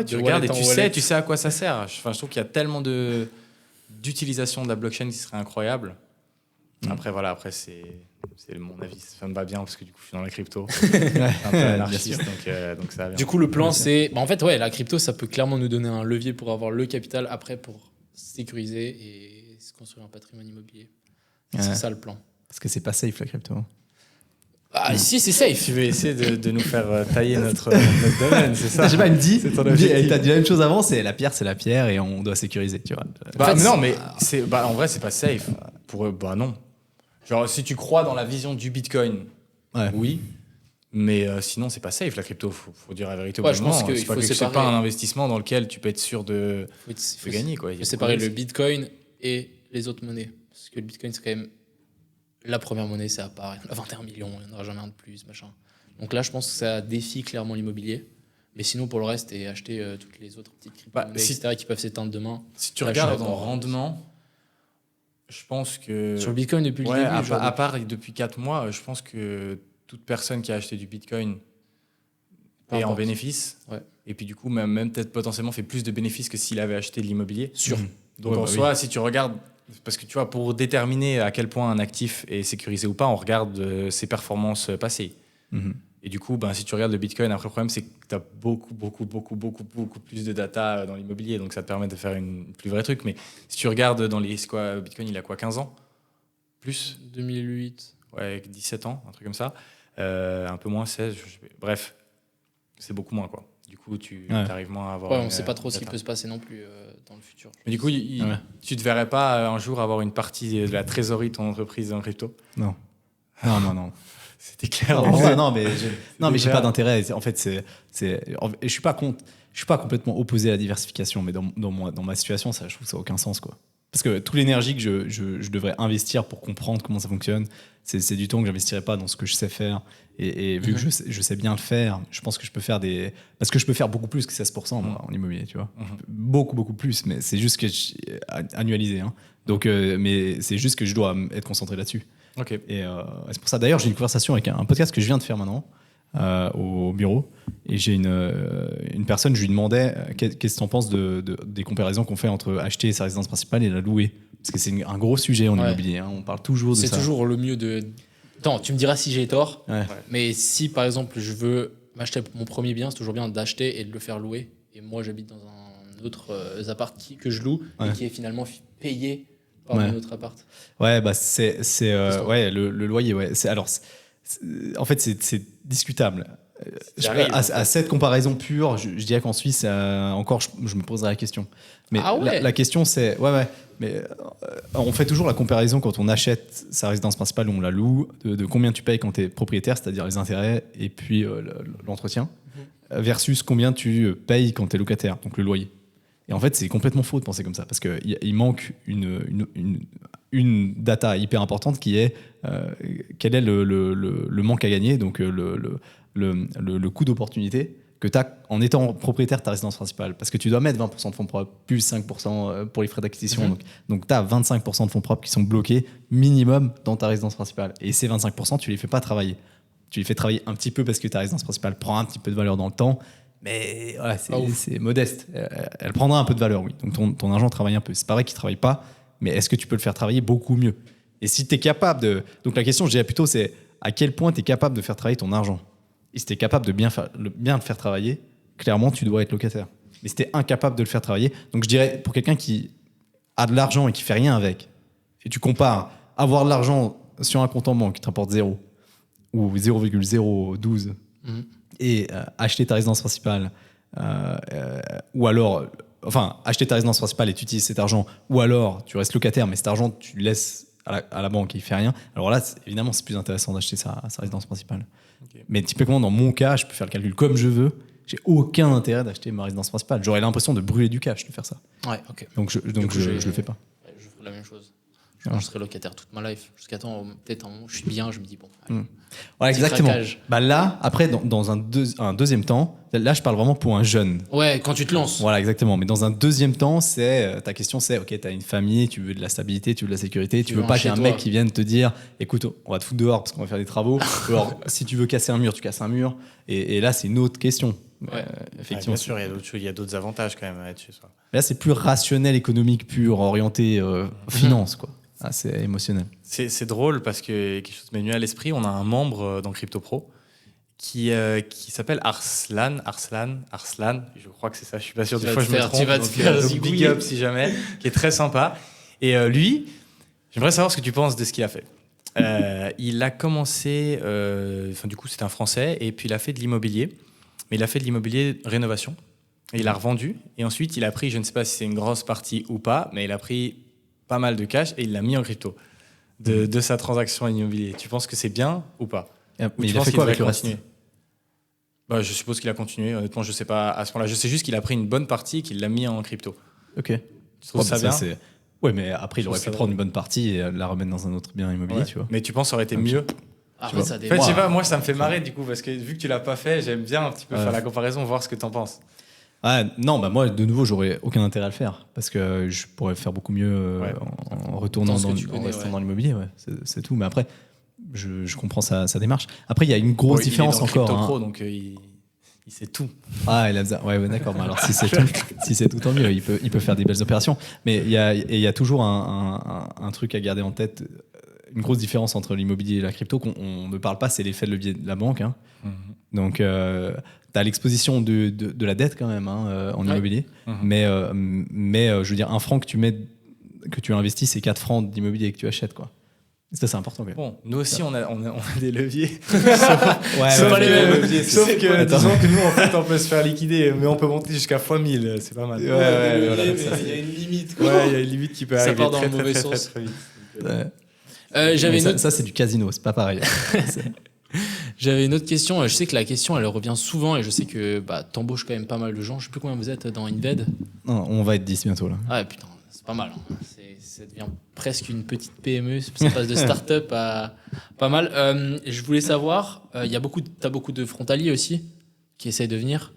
Tu regardes et tu sais à quoi ça sert. Je trouve qu'il y a tellement d'utilisation de la blockchain qui serait incroyable. Après, c'est mon avis. Ça me va bien parce que du coup, je suis dans la crypto. un peu anarchiste, donc ça va bien. Du coup, le plan, c'est. En fait, la crypto, ça peut clairement nous donner un levier pour avoir le capital après pour sécuriser et se construire un patrimoine immobilier. C'est ça le plan. Parce que c'est pas safe, la crypto. Si, c'est safe. Tu veux essayer de nous faire tailler notre domaine, c'est ça? Je sais pas, il me dit, objectif. t'as dit la même chose avant, c'est la pierre et on doit sécuriser, tu vois. Non, mais en vrai, c'est pas safe. Pour eux, non. Genre, si tu crois dans la vision du Bitcoin, oui. Mais sinon, c'est pas safe, la crypto. Faut dire la vérité au bout Je d'un pense moment. qu'il faut C'est séparer. pas un investissement dans lequel tu peux être sûr de gagner, quoi. Il faut séparer le Bitcoin et les autres monnaies. Parce que le Bitcoin, c'est quand même la première monnaie, c'est à part. Il y en a 21 millions, il n'y en aura jamais un de plus, machin. Donc là, je pense que ça défie clairement l'immobilier. Mais sinon, pour le reste, et acheter toutes les autres petites crypto-monnaies, etc., qui peuvent s'éteindre demain. Si tu regardes en rendement, je pense que... Sur le Bitcoin, depuis le début... à part depuis 4 mois, je pense que toute personne qui a acheté du Bitcoin est en bénéfice. Ouais. Et puis du coup, même peut-être potentiellement fait plus de bénéfices que s'il avait acheté de l'immobilier. Sûr. Donc en soi, si tu regardes... Parce que tu vois, pour déterminer à quel point un actif est sécurisé ou pas, on regarde ses performances passées. Et du coup, si tu regardes le Bitcoin, après le problème, c'est que tu as beaucoup plus de data dans l'immobilier. Donc ça te permet de faire une plus vraie truc. Mais si tu regardes dans Bitcoin, il a quoi, 15 ans? Plus 2008. Ouais, 17 ans, un truc comme ça. Un peu moins, 16. Bref, c'est beaucoup moins, quoi. Du coup, tu arrives moins à avoir... on ne sait pas trop ce qui peut se passer non plus dans le futur. Mais du coup, tu ne te verrais pas un jour avoir une partie de la trésorerie de ton entreprise en crypto? Non. C'était clair. Non, mais j'ai pas d'intérêt. En fait, je suis pas complètement opposé à la diversification, mais dans ma situation, ça, je trouve que ça n'a aucun sens, quoi. Parce que toute l'énergie que je devrais investir pour comprendre comment ça fonctionne, c'est du temps que j'investirais pas dans ce que je sais faire. Et vu que je sais bien le faire, je pense que je peux faire parce que je peux faire beaucoup plus que 16% moi, en immobilier, tu vois. Beaucoup plus, mais c'est juste que annualisé. Donc, mais c'est juste que je dois être concentré là-dessus. Ok. Et c'est pour ça, d'ailleurs, j'ai une conversation avec un podcast que je viens de faire maintenant au bureau. Et j'ai une personne, je lui demandais qu'est-ce que tu en penses des comparaisons qu'on fait entre acheter sa résidence principale et la louer. Parce que c'est un gros sujet en immobilier. On parle toujours de ça. C'est toujours le mieux de... Attends, tu me diras si j'ai tort. Ouais. Mais si, par exemple, je veux m'acheter mon premier bien, c'est toujours bien d'acheter et de le faire louer. Et moi, j'habite dans un autre appart que je loue et qui est finalement payé par un autre appart. Ouais, c'est le loyer. Ouais. En fait, c'est discutable. À cette comparaison pure, je dirais qu'en Suisse, encore, je me poserai la question. Mais la question, c'est... mais on fait toujours la comparaison quand on achète sa résidence principale ou on la loue, de combien tu payes quand tu es propriétaire, c'est-à-dire les intérêts et puis l'entretien, versus combien tu payes quand tu es locataire, donc le loyer. Et en fait, c'est complètement faux de penser comme ça, parce qu'il manque une data hyper importante qui est quel est le manque à gagner, donc le coût d'opportunité que tu as en étant propriétaire de ta résidence principale. Parce que tu dois mettre 20% de fonds propres, plus 5% pour les frais d'acquisition. Donc tu as 25% de fonds propres qui sont bloqués minimum dans ta résidence principale. Et ces 25%, tu les fais pas travailler. Tu les fais travailler un petit peu parce que ta résidence principale prend un petit peu de valeur dans le temps. Mais voilà, c'est modeste. Elle prendra un peu de valeur, oui. Donc ton argent travaille un peu. C'est pas vrai qu'il travaille pas, mais est-ce que tu peux le faire travailler beaucoup mieux? Et si tu es capable de... Donc la question, je dirais plutôt, c'est à quel point tu es capable de faire travailler ton argent? Et si tu es capable de bien le faire travailler, clairement, tu dois être locataire. Mais si tu es incapable de le faire travailler, donc je dirais, pour quelqu'un qui a de l'argent et qui fait rien avec, et tu compares avoir de l'argent sur un compte en banque qui te rapporte 0 ou 0,012 et acheter ta résidence principale, ou alors... Enfin, acheter ta résidence principale et tu utilises cet argent, ou alors tu restes locataire, mais cet argent, tu le laisses à la banque et il fait rien. Alors là, évidemment, c'est plus intéressant d'acheter sa résidence principale. Okay. Mais typiquement, dans mon cas, je peux faire le calcul comme je veux. J'ai aucun intérêt d'acheter ma résidence principale. J'aurais l'impression de brûler du cash de faire ça. Ouais, ok. Donc je le fais pas. Ouais, je ferai la même chose. Je serai locataire toute ma life. Jusqu'à temps, peut-être un moment, je suis bien, je me dis bon. Allez, voilà, exactement. Bah là, après, dans un deuxième temps, là, je parle vraiment pour un jeune. Ouais, quand tu te lances. Voilà, exactement. Mais dans un deuxième temps, ta question, c'est ok, tu as une famille, tu veux de la stabilité, tu veux de la sécurité, tu veux pas qu'il y ait un mec qui vienne te dire écoute, on va te foutre dehors parce qu'on va faire des travaux. Alors, si tu veux casser un mur, tu casses un mur. Et là, c'est une autre question. Ouais. Effectivement. Bien sûr, il y a d'autres avantages quand même à être chez soi. Là, c'est plus rationnel, économique, pur, orienté finance, quoi. Ah, c'est émotionnel. C'est drôle parce que quelque chose m'est venu à l'esprit. On a un membre dans Crypto Pro qui s'appelle Arslan. Je crois que c'est ça. Je suis pas sûr. Des fois, je me trompe. Tu vas te faire donc big up si jamais. Qui est très sympa. Et lui, j'aimerais savoir ce que tu penses de ce qu'il a fait. Il a commencé. Du coup, c'est un Français et puis il a fait de l'immobilier. Mais il a fait de l'immobilier rénovation. Et il a revendu. Et ensuite, il a pris, je ne sais pas si c'est une grosse partie ou pas, mais il a pris pas mal de cash et il l'a mis en crypto de sa transaction immobilier. Tu penses que c'est bien ou pas? Mais il a fait quoi avec le reste? Je suppose qu'il a continué. Honnêtement, je sais pas à ce point-là. Je sais juste qu'il a pris une bonne partie et qu'il l'a mis en crypto. Ok. Tu trouves ça bien? Ouais, mais après, il aurait pu prendre une bonne partie et la remettre dans un autre bien immobilier, tu vois. Mais tu penses que ça aurait été mieux? Ça en fait, je sais pas, moi, ça me fait marrer du coup, parce que vu que tu l'as pas fait, j'aime bien un petit peu faire la comparaison, voir ce que tu en penses. Non, moi, de nouveau, j'aurais aucun intérêt à le faire parce que je pourrais faire beaucoup mieux en retournant dans l'immobilier. Ouais, c'est tout. Mais après, je comprends sa démarche. Après, il y a une grosse différence encore. Il est Pro, donc il sait tout. Ah, il a besoin. Ouais, d'accord. Mais alors, si c'est tout, tant mieux. Il peut faire des belles opérations. Mais il y a toujours un truc à garder en tête. Une grosse différence entre l'immobilier et la crypto qu'on ne parle pas, c'est l'effet de levier de la banque. Hein. Donc, tu as l'exposition de la dette quand même en immobilier. Mais je veux dire, un franc que tu investis, c'est 4 francs d'immobilier que tu achètes, quoi. Ça, c'est important. Bon, nous aussi, on a des leviers. Sauf pas les mêmes leviers. Sauf que, disons que nous, en fait, on peut se faire liquider, mais on peut monter jusqu'à x1000. C'est pas mal. Il y a une limite. Ouais, il y a une limite qui peut arriver très vite. Ça, c'est du casino, c'est pas pareil. J'avais une autre question. Je sais que la question, elle revient souvent et je sais que t'embauches quand même pas mal de gens. Je sais plus combien vous êtes dans Inved. Non, on va être 10 bientôt, là. Ah putain, c'est pas mal. Hein. Ça devient presque une petite PME. Ça passe de start-up à pas mal. Je voulais savoir, t'as beaucoup de frontaliers aussi qui essayent de venir?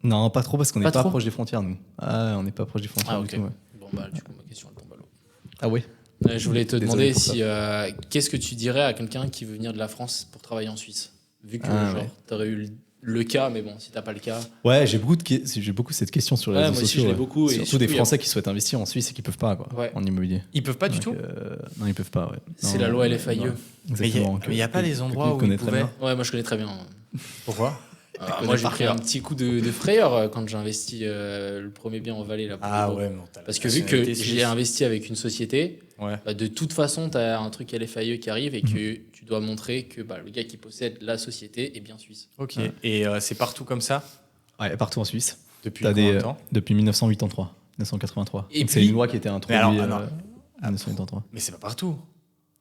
Non, pas trop parce qu'on n'est pas proche des frontières, nous. On n'est pas proche des frontières. Ah, ok. Du tout, ouais. Bon, du coup, ma question, elle tombe à l'eau. Ah ouais. Je voulais te demander qu'est-ce que tu dirais à quelqu'un qui veut venir de la France pour travailler en Suisse? Vu que t'aurais eu le cas, mais bon, si t'as pas le cas. Ouais, j'ai beaucoup cette question sur les réseaux sociaux. Moi aussi, je l'ai beaucoup. Surtout des Français qui souhaitent investir en Suisse et qui peuvent pas, en immobilier. Ils peuvent pas du tout? Non, ils peuvent pas, ouais. C'est la loi LFIE. Mais il n'y a pas des endroits où ils pouvaient... Ouais, moi je connais très bien. Pourquoi? Moi j'ai pris un petit coup de frayeur quand j'ai investi le premier bien en Valais. Là, parce que vu que j'ai investi avec une société, de toute façon tu as un truc LFIE qui arrive et que tu dois montrer que le gars qui possède la société est bien suisse. Ok. Et c'est partout comme ça? Ouais, partout en Suisse. Depuis combien de temps? Depuis 1983. Et c'est une loi qui était introduite en 1983. Mais c'est pas partout.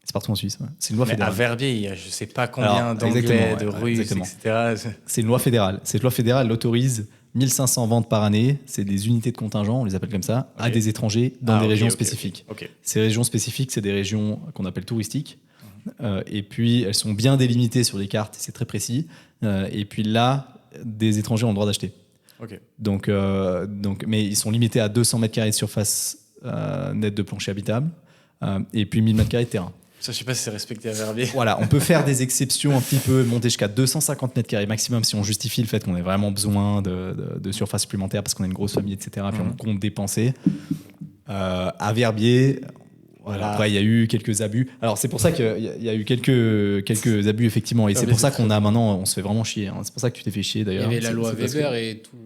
C'est partout en Suisse. Ouais. C'est une loi fédérale. À Verbier, il y a je sais pas combien d'anglais, de Russes, etc. C'est une loi fédérale. Cette loi fédérale autorise 1500 ventes par année. C'est des unités de contingent, on les appelle comme ça, à des étrangers dans des régions spécifiques. Okay. Ces régions spécifiques, c'est des régions qu'on appelle touristiques. Et puis, elles sont bien délimitées sur les cartes. C'est très précis. Et puis là, des étrangers ont le droit d'acheter. Ok. Donc, mais ils sont limités à 200 mètres carrés de surface nette de plancher habitable et puis 1000 mètres carrés de terrain. Ça, je sais pas si c'est respecté à Verbier. Voilà, on peut faire des exceptions un petit peu, monter jusqu'à 250 mètres carrés maximum si on justifie le fait qu'on ait vraiment besoin de surface supplémentaire parce qu'on a une grosse famille, etc. Puis on compte dépenser. À Verbier, voilà. Après, il y a eu quelques abus. Alors, c'est pour ça qu'il y a eu quelques abus, effectivement. Et c'est pour ça qu'on a maintenant, on se fait vraiment chier. Hein. C'est pour ça que tu t'es fait chier, Il y d'ailleurs. avait la loi Weber et tout.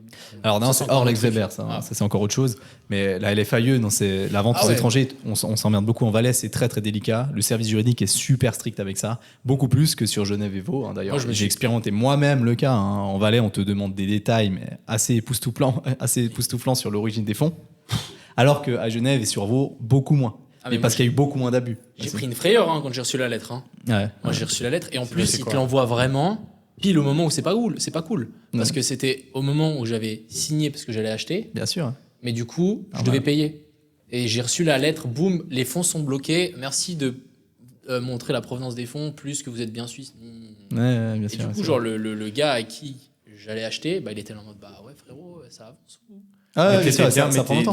Alors, non, c'est hors Lex Weber, ça. Ah. Ça, c'est encore autre chose. Mais la LFAE, non, c'est la vente aux étrangers. On s'emmerde beaucoup en Valais. C'est très, très délicat. Le service juridique est super strict avec ça. Beaucoup plus que sur Genève et Vaud. Hein, d'ailleurs, j'ai expérimenté moi-même le cas. Hein. En Valais, on te demande des détails, mais assez époustouflants sur l'origine des fonds. Alors qu'à Genève et sur Vaud, beaucoup moins. Mais parce qu'il y a eu beaucoup moins d'abus. J'ai pris une frayeur quand j'ai reçu la lettre. Moi, j'ai reçu la lettre et en plus, il te l'envoie vraiment pile au moment où c'est pas cool. C'est pas cool. Parce que c'était au moment où j'avais signé parce que j'allais acheter. Bien sûr. Mais du coup, je devais payer. Et j'ai reçu la lettre, boum, les fonds sont bloqués. Merci de montrer la provenance des fonds, plus que vous êtes bien suisse. Bien et sûr, du coup, genre, le gars à qui j'allais acheter, il était là en mode, bah ouais, frérot, ça avance.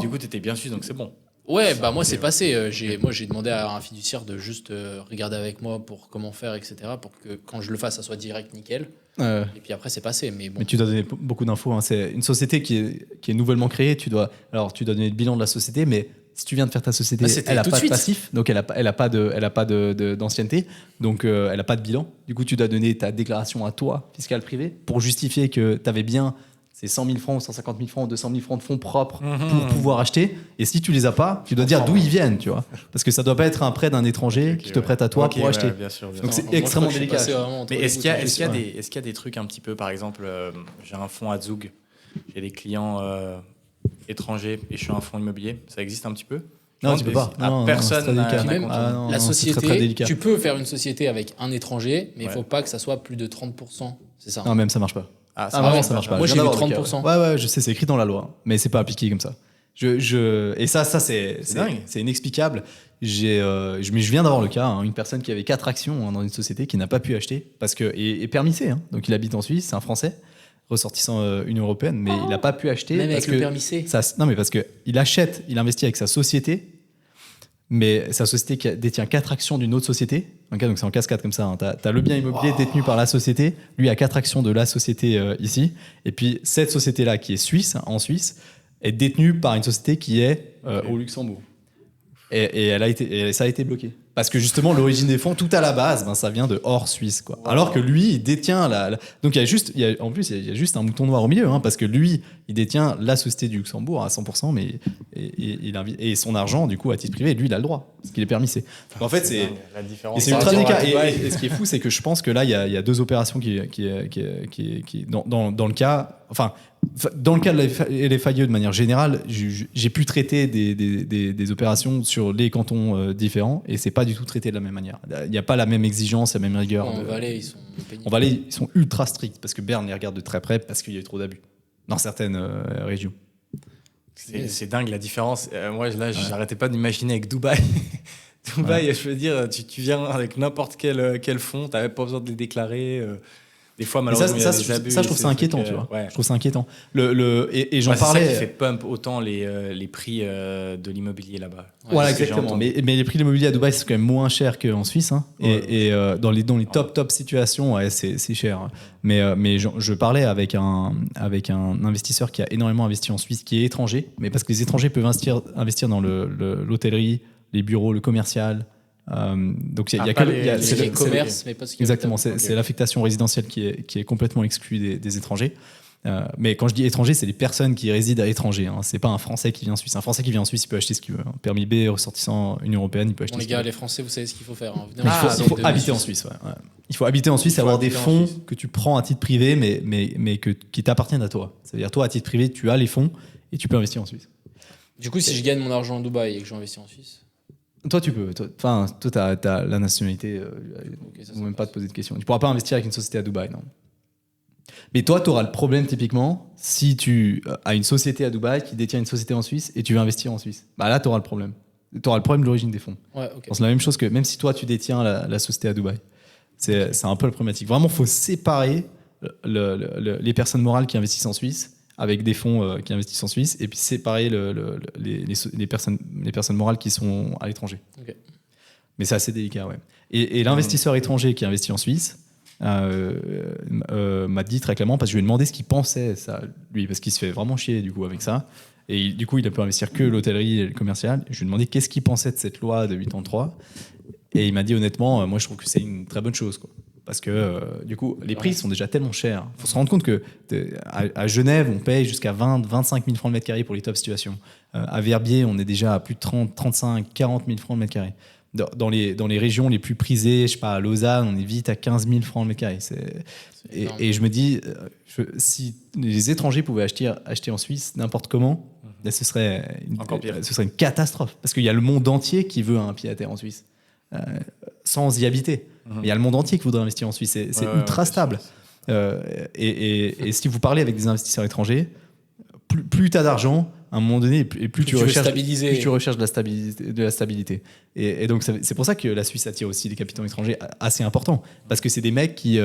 Du coup, t'étais bien suisse, donc c'est bon. Ouais, bah moi c'est passé. J'ai demandé à un fiduciaire de juste regarder avec moi pour comment faire, etc. Pour que quand je le fasse, ça soit direct, nickel. Et puis après c'est passé. Mais bon. Mais tu dois donner beaucoup d'infos. Hein. C'est une société qui est nouvellement créée. Tu dois donner le bilan de la société, mais si tu viens de faire ta société, elle n'a pas de passif, donc elle a pas d'ancienneté, donc elle n'a pas de bilan. Du coup, tu dois donner ta déclaration à toi, fiscale privée, pour justifier que tu avais bien ces 100 000 francs, 150 000 francs, 200 000 francs de fonds propres pour pouvoir acheter. Et si tu les as pas, tu dois dire d'où ils viennent, tu vois. Parce que ça doit pas être un prêt d'un étranger qui te prête à toi pour acheter. Bien sûr. Donc c'est extrêmement délicat. Mais est-ce qu'il y a des trucs un petit peu, par exemple, j'ai un fonds à Zug, j'ai des clients étrangers et je suis un fonds immobilier, ça existe un petit peu? Non, tu peux pas. Personne n'a même la société. Très délicat. Tu peux faire une société avec un étranger, mais il faut pas que ça soit plus de 30%. C'est ça. Non, même ça marche pas. Vraiment, ça marche pas. Moi, j'ai eu 30%. Ouais, je sais, c'est écrit dans la loi, mais c'est pas appliqué comme ça. Et ça, c'est dingue. C'est inexplicable. Mais je viens d'avoir le cas, une personne qui avait 4 actions dans une société qui n'a pas pu acheter parce que est permissé. Hein. Donc il habite en Suisse, c'est un Français ressortissant Union européenne, mais il n'a pas pu acheter. Même parce avec le permissé. Non, mais parce que il investit avec sa société. Mais sa société détient 4 actions d'une autre société. Okay, donc c'est en cascade comme ça. Hein. Tu as le bien immobilier détenu par la société. Lui a 4 actions de la société ici. Et puis cette société-là, qui est suisse, en Suisse, est détenue par une société qui est au Luxembourg. Et ça a été bloqué. Parce que justement, l'origine des fonds, tout à la base, ça vient de hors Suisse. Quoi. Wow. Alors que lui, il détient Donc en plus, il y a juste un mouton noir au milieu. Hein, parce que lui, il détient la société du Luxembourg à 100%, mais et son argent, du coup, à titre privé, lui, il a le droit. Parce qu'il est permissé. Donc en fait, c'est ultra délicat. Et ce qui est fou, c'est que je pense que là, il y a 2 opérations qui dans le cas... Enfin, dans le cas de les FAIE de manière générale, j'ai pu traiter des opérations sur les cantons différents et c'est pas du tout traité de la même manière. Il n'y a pas la même exigence, la même rigueur. En Valais, ils sont pénibles. En Valais, ils sont ultra stricts parce que Berne les regarde de très près parce qu'il y a eu trop d'abus dans certaines régions. C'est dingue la différence. Moi, là, j'arrêtais pas d'imaginer avec Dubaï. Dubaï, je veux dire, tu viens avec n'importe quel fonds, tu n'avais pas besoin de les déclarer. Des fois, malheureusement, il y a des abus. Ça, je trouve ça inquiétant, tu vois. Ouais. Je trouve ça inquiétant. Et j'en parlais. C'est ça qui fait pump autant les prix de l'immobilier là-bas. Voilà, exactement. Mais les prix de l'immobilier à Dubaï, c'est quand même moins cher qu'en Suisse. Hein. Et dans les top situations, c'est cher. Hein. Mais je parlais avec un investisseur qui a énormément investi en Suisse, qui est étranger. Mais parce que les étrangers peuvent investir dans l'hôtellerie, les bureaux, le commercial. Donc il y a le commerce, mais pas ce qui exactement, c'est l'affectation résidentielle qui est complètement exclue des étrangers. Mais quand je dis étranger, c'est les personnes qui résident à l'étranger. Hein. C'est pas un Français qui vient en Suisse. Un Français qui vient en Suisse, il peut acheter ce qu'il veut. Permis B, ressortissant Union européenne, il peut acheter. Les gars, les Français, vous savez ce qu'il faut faire. Hein. Il faut habiter en Suisse. Ouais. Il faut habiter en Suisse et avoir des fonds que tu prends à titre privé, mais qui t'appartiennent à toi. C'est-à-dire toi, à titre privé, tu as les fonds et tu peux investir en Suisse. Du coup, si je gagne mon argent à Dubaï et que j'investis en Suisse. Toi, tu peux. Toi, t'as la nationalité. Ou même pas te poser de questions. Tu pourras pas investir avec une société à Dubaï, non. Mais toi, tu auras le problème typiquement si tu as une société à Dubaï qui détient une société en Suisse et tu veux investir en Suisse. Bah là, tu auras le problème. Tu auras le problème de l'origine des fonds. Ouais, okay. C'est la même chose que même si toi, tu détiens la société à Dubaï. C'est un peu le problématique. Vraiment, il faut séparer les personnes morales qui investissent en Suisse avec des fonds qui investissent en Suisse, et puis séparer les personnes morales qui sont à l'étranger. Ok. Mais c'est assez délicat, ouais. Et l'investisseur étranger qui investit en Suisse m'a dit très clairement, parce que je lui ai demandé ce qu'il pensait, ça, lui, parce qu'il se fait vraiment chier du coup avec ça. Et du coup, il ne peut investir que l'hôtellerie et le commercial. Je lui ai demandé qu'est-ce qu'il pensait de cette loi de 83. Et il m'a dit honnêtement, moi je trouve que c'est une très bonne chose, quoi. Parce que du coup, les prix sont déjà tellement chers. Il faut se rendre compte qu'à Genève, on paye jusqu'à 25 000 francs le mètre carré pour les top situations. À Verbier, on est déjà à plus de 30, 35, 40 000 francs le mètre carré. Dans les régions les plus prisées, je sais pas, à Lausanne, on est vite à 15 000 francs le mètre carré. Et je me dis, si les étrangers pouvaient acheter en Suisse n'importe comment, là, ce serait une catastrophe. Parce qu'il y a le monde entier qui veut un pied-à-terre en Suisse, sans y habiter. Il y a le monde entier qui voudrait investir en Suisse. C'est ultra stable. Et si vous parlez avec des investisseurs étrangers, plus tu as d'argent, à un moment donné, et plus tu recherches de la stabilité. Et donc, c'est pour ça que la Suisse attire aussi des capitaux étrangers assez importants. Parce que c'est des mecs qui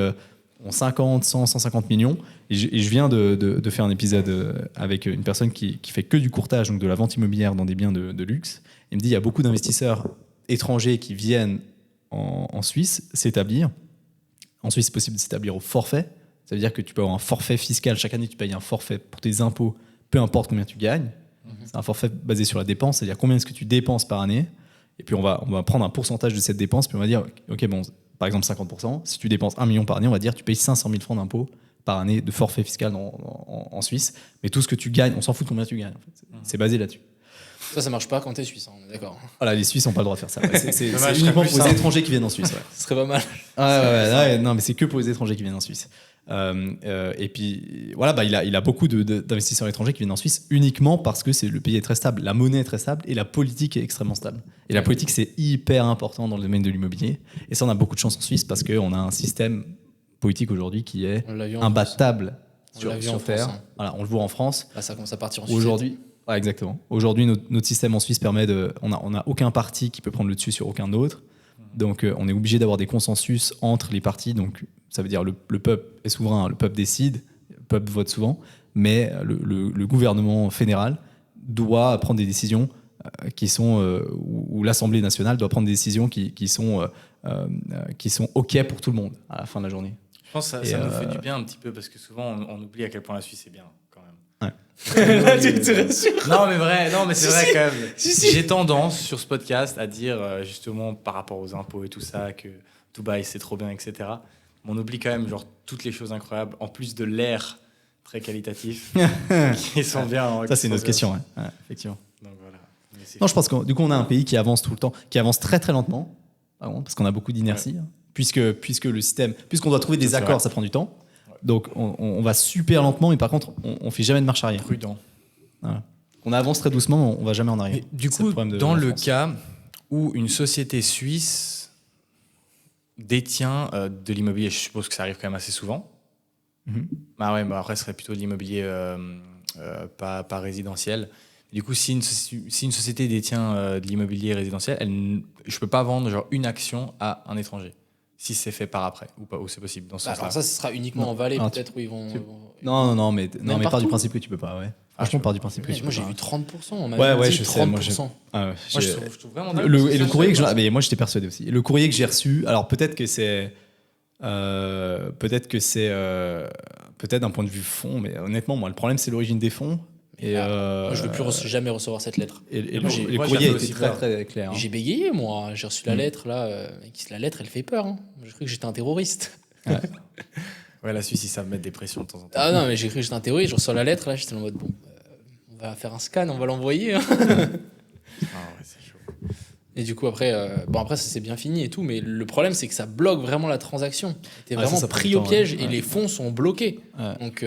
ont 50, 100, 150 millions. Et je viens de faire un épisode avec une personne qui fait que du courtage, donc de la vente immobilière dans des biens de luxe. Il me dit il y a beaucoup d'investisseurs étrangers qui viennent en Suisse s'établir. En Suisse, c'est possible de s'établir au forfait. Ça veut dire que tu peux avoir un forfait fiscal. Chaque année, tu payes un forfait pour tes impôts, peu importe combien tu gagnes. C'est un forfait basé sur la dépense, c'est-à-dire combien est-ce que tu dépenses par année. Et puis, on va prendre un pourcentage de cette dépense, puis on va dire, OK, bon, par exemple 50%, si tu dépenses 1 million par année, on va dire tu payes 500 000 francs d'impôts par année de forfait fiscal en Suisse. Mais tout ce que tu gagnes, on s'en fout de combien tu gagnes. En fait. C'est basé là-dessus. Ça marche pas quand t'es suisse, on est d'accord. Voilà, les Suisses n'ont pas le droit de faire ça. Ouais, c'est uniquement pour les étrangers qui viennent en Suisse. Ouais. Ce serait pas mal. Non, mais c'est que pour les étrangers qui viennent en Suisse. Et puis, voilà, il a beaucoup d'investisseurs étrangers qui viennent en Suisse uniquement parce que le pays est très stable. La monnaie est très stable et la politique est extrêmement stable. Et la politique, c'est hyper important dans le domaine de l'immobilier. Et ça, on a beaucoup de chance en Suisse parce qu'on a un système politique aujourd'hui qui est imbattable sur Terre. Voilà, on le voit en France. Là, ça commence à partir en Suisse. Aujourd'hui, ouais, exactement. Aujourd'hui, notre système en Suisse permet on n'a aucun parti qui peut prendre le dessus sur aucun autre. Donc, on est obligé d'avoir des consensus entre les partis. Donc, ça veut dire le peuple est souverain, le peuple décide, le peuple vote souvent, mais le gouvernement fédéral doit prendre des décisions qui sont, ou l'Assemblée nationale doit prendre des décisions qui sont OK pour tout le monde à la fin de la journée. Je pense que ça nous fait du bien un petit peu, parce que souvent, on oublie à quel point la Suisse est bien, quand même. Ouais. Là, tu te rassures. Non, mais c'est vrai quand même. J'ai tendance sur ce podcast à dire justement par rapport aux impôts et tout ça que Dubaï c'est trop bien, etc. Mais on oublie quand même genre toutes les choses incroyables en plus de l'air très qualitatif qui sont bien. Ça c'est une autre question, ouais, effectivement. Donc voilà. Non, je pense que du coup on a un pays qui avance tout le temps, qui avance très très lentement, parce qu'on a beaucoup d'inertie, puisque le système, puisqu'on doit trouver des accords, ça prend du temps. Donc on va super lentement, mais par contre on fait jamais de marche arrière. Prudent. Voilà. On avance très doucement, on va jamais en arrière. Mais du coup, dans le cas où une société suisse détient de l'immobilier, je suppose que ça arrive quand même assez souvent. Mm-hmm. Après, ce serait plutôt de l'immobilier pas résidentiel. Du coup, si une société détient de l'immobilier résidentiel, je peux pas vendre genre une action à un étranger. Si c'est fait par après ou pas, ou c'est possible dans ce sens-là. Alors ça, ce sera uniquement en Valais, peut-être, où ils vont. Non, mais part du principe que tu peux pas, ouais. Franchement, part du principe que tu peux pas. Moi, j'ai vu 30%. On m'a dit je 30%. sais. Moi, je trouve vraiment dingue. Et le courrier que mais moi, j'étais persuadé aussi. Le courrier que j'ai reçu, alors peut-être d'un point de vue fond, mais honnêtement, moi, le problème, c'est l'origine des fonds. Et moi, je ne veux plus jamais recevoir cette lettre. Le courrier était très, très clair. J'ai bégayé, moi. J'ai reçu la lettre, là. La lettre, elle fait peur. J'ai cru que j'étais un terroriste. Ouais, la Suisse, ils savent mettre des pressions de temps en temps. Ah non, mais j'ai cru que j'étais un terroriste. Je reçois la lettre, là. J'étais en mode, bon, on va faire un scan, on va l'envoyer. Ah ouais, c'est chaud. Et du coup, après, ça s'est bien fini et tout. Mais le problème, c'est que ça bloque vraiment la transaction. T'es vraiment pris au piège et les fonds sont bloqués. Ouais. Donc,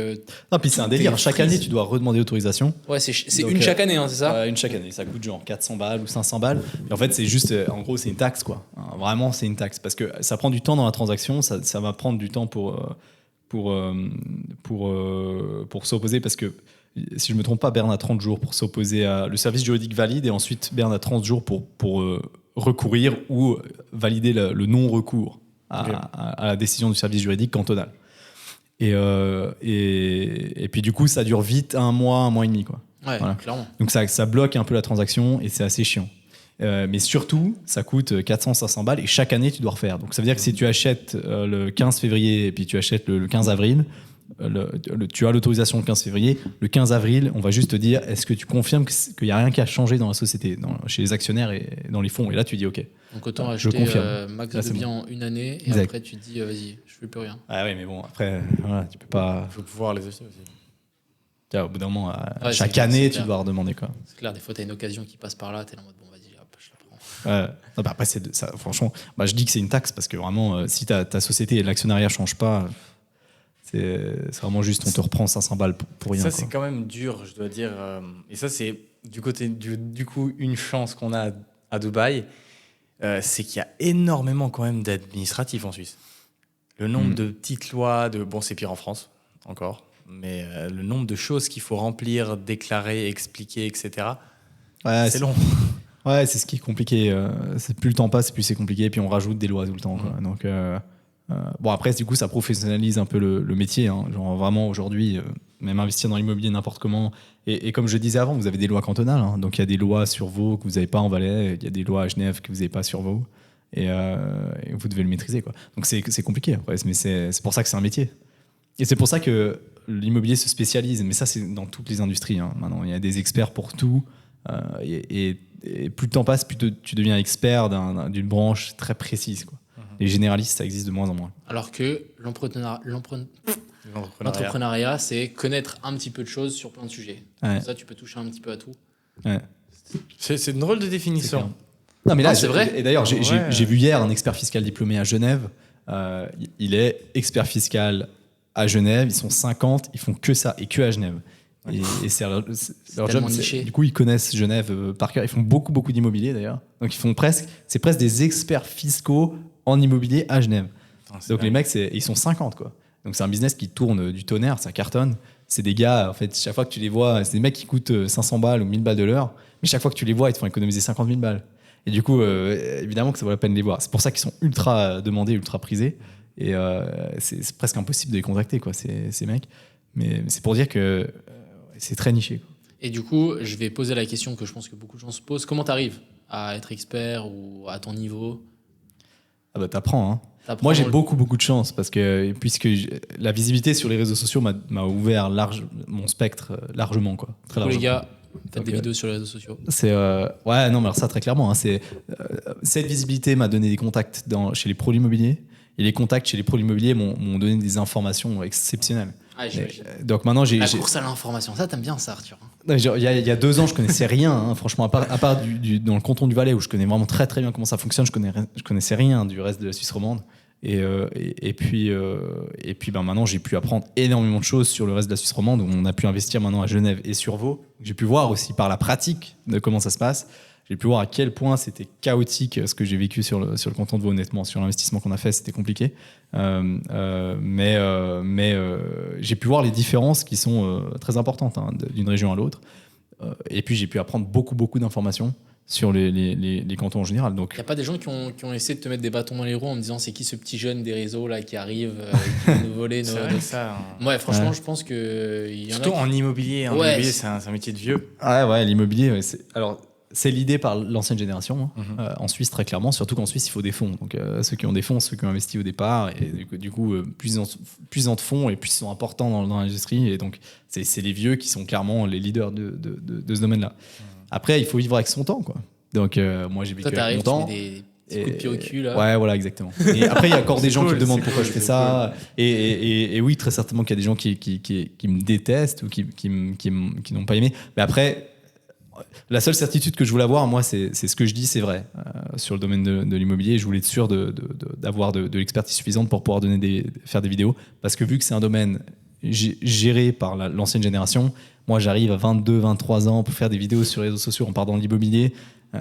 non, puis c'est un délire. Chaque année, tu dois redemander autorisation. Ouais, c'est une chaque année, c'est ça une chaque année. Ça coûte genre 400 balles ou 500 balles. Et en fait, c'est juste, en gros, c'est une taxe, quoi. Vraiment, c'est une taxe. Parce que ça prend du temps dans la transaction. Ça va prendre du temps pour s'opposer. Parce que, si je ne me trompe pas, Berne a 30 jours pour s'opposer à le service juridique valide. Et ensuite, Berne a 30 jours pour recourir ou valider le non-recours à la décision du service juridique cantonal. Et puis du coup, ça dure vite 1 mois et demi, quoi. Ouais, Voilà. clairement. Donc ça bloque un peu la transaction et c'est assez chiant. Mais surtout, ça coûte 400-500 balles et chaque année, tu dois refaire. Donc ça veut dire que si tu achètes le 15 février et puis tu achètes le 15 avril, tu as l'autorisation le 15 février. Le 15 avril, on va juste te dire est-ce que tu confirmes qu'il n'y a rien qui a changé dans la société, chez les actionnaires et dans les fonds. Et là, tu dis OK. Donc autant Je acheter confirme. max Là, de c'est biens en une année et Exact. après tu te dis vas-y, je fais plus rien. Ah oui, mais bon, après, voilà, tu peux pas. Il faut pouvoir les acheter aussi. Tiens, au bout d'un moment, Ouais, chaque c'est année, tu clair. dois redemander, quoi. C'est clair, des fois tu as une occasion qui passe par là, tu es en mode bon vas-y, hop, je la prends. Non, bah après, ça, franchement, je dis que c'est une taxe parce que vraiment, si ta société et l'actionnariat ne changent pas, c'est vraiment juste, on te reprend 500 balles pour rien. Ça, quoi. c'est quand même dur, je dois dire. Et ça, c'est du côté du coup une chance qu'on a à Dubaï, c'est qu'il y a énormément quand même d'administratifs en Suisse. Le nombre de petites lois, bon, c'est pire en France encore, mais le nombre de choses qu'il faut remplir, déclarer, expliquer, etc. Ouais, c'est long. Ouais, c'est ce qui est compliqué. Plus le temps passe, plus c'est compliqué. Et puis on rajoute des lois tout le temps. Quoi. Donc, bon, après, du coup, ça professionnalise un peu le métier. Hein. Genre, vraiment, aujourd'hui, même investir dans l'immobilier n'importe comment. Et comme je disais avant, vous avez des lois cantonales. Hein. Donc, il y a des lois sur Vaud que vous n'avez pas en Valais. Il y a des lois à Genève que vous n'avez pas sur Vaud. Et vous devez le maîtriser. Quoi. Donc, c'est compliqué. Ouais, mais c'est pour ça que c'est un métier. Et c'est pour ça que l'immobilier se spécialise. Mais ça, c'est dans toutes les industries. Hein. Maintenant, il y a des experts pour tout. Et plus le temps passe, plus tu deviens expert d'une branche très précise. Quoi. Les généralistes, ça existe de moins en moins. Alors que l'entrepreneuriat, c'est connaître un petit peu de choses sur plein de sujets. Ouais. Comme ça, tu peux toucher un petit peu à tout. Ouais. C'est une drôle de définition. Non, mais là, Ah, c'est vrai. Et d'ailleurs, Ouais. j'ai vu hier un expert fiscal diplômé à Genève. Il est expert fiscal à Genève. Ils sont 50. Ils font que ça et que à Genève. Et c'est leur job. tellement niché. Du coup, ils connaissent Genève par cœur. Ils font beaucoup d'immobilier d'ailleurs. Donc, c'est presque des experts fiscaux en immobilier à Genève. Donc, les mecs, ils sont 50, quoi. Donc, c'est un business qui tourne du tonnerre, ça cartonne. C'est des gars, en fait, chaque fois que tu les vois, c'est des mecs qui coûtent 500 balles ou 1000 balles de l'heure. Mais chaque fois que tu les vois, ils te font économiser 50 000 balles. Et du coup, évidemment que ça vaut la peine de les voir. C'est pour ça qu'ils sont ultra demandés, ultra prisés. Et c'est presque impossible de les contacter, quoi, ces mecs. Mais c'est pour dire que c'est très niché. Quoi. Et du coup, je vais poser la question que je pense que beaucoup de gens se posent. Comment tu arrives à être expert ou à ton niveau? Ah bah t'apprends, hein. T'apprends Moi, j'ai dans le- beaucoup de chance parce que la visibilité sur les réseaux sociaux m'a ouvert mon spectre largement, quoi. Très Du coup, les largement. gars, faites des Donc, vidéos sur les réseaux sociaux. Ouais, non, mais alors ça, très clairement. Hein, cette visibilité m'a donné des contacts chez les pros de l'immobilier. Et les contacts chez les pros de l'immobilier m'ont donné des informations exceptionnelles. Ah, j'imagine. Donc maintenant, La course à l'information, ça, t'aimes bien ça, Arthur. il y a 2 ans, je connaissais rien. Hein, franchement, à part dans le canton du Valais où je connais vraiment très bien comment ça fonctionne, je connaissais rien du reste de la Suisse romande. Et puis maintenant, j'ai pu apprendre énormément de choses sur le reste de la Suisse romande où on a pu investir maintenant à Genève et sur Vaud. J'ai pu voir aussi par la pratique de comment ça se passe. J'ai pu voir à quel point c'était chaotique ce que j'ai vécu sur le canton de Vaud, honnêtement. Sur l'investissement qu'on a fait, c'était compliqué. Mais j'ai pu voir les différences qui sont très importantes hein, d'une région à l'autre. Et puis, j'ai pu apprendre beaucoup d'informations sur les cantons en général. Donc, Il n'y a pas des gens qui ont essayé de te mettre des bâtons dans les roues en me disant c'est qui ce petit jeune des réseaux là qui arrive, qui va nous voler nos... C'est vrai que ça. Ouais, franchement, Ouais. je pense que il y en a Surtout qui- en immobilier. En Ouais, immobilier, c'est un métier de vieux. ouais, l'immobilier, ouais, c'est l'idée par l'ancienne génération, hein, Mhm. en Suisse très clairement, surtout qu'en Suisse il faut des fonds. Donc ceux qui ont des fonds, ceux qui ont investi au départ, et du coup plus ils ont de fonds et plus ils sont importants dans l'industrie. Et donc c'est les vieux qui sont clairement les leaders de ce domaine-là. Après il faut vivre avec son temps, quoi. Donc moi j'ai vécu toi, avec mon t'arrives, tu temps. mets des petits coups de pied au cul là. Ouais, voilà, exactement. Et après, il y a encore des gens qui cool, me demandent c'est pourquoi cool, je fais c'est ça. Et oui, très certainement qu'il y a des gens qui me détestent ou qui n'ont pas aimé. Mais après, la seule certitude que je voulais avoir, moi, c'est ce que je dis, c'est vrai. Sur le domaine de l'immobilier, je voulais être sûr d'avoir de l'expertise suffisante pour pouvoir faire des vidéos. Parce que vu que c'est un domaine géré par l'ancienne génération, moi, j'arrive à 22, 23 ans pour faire des vidéos sur les réseaux sociaux en parlant de l'immobilier.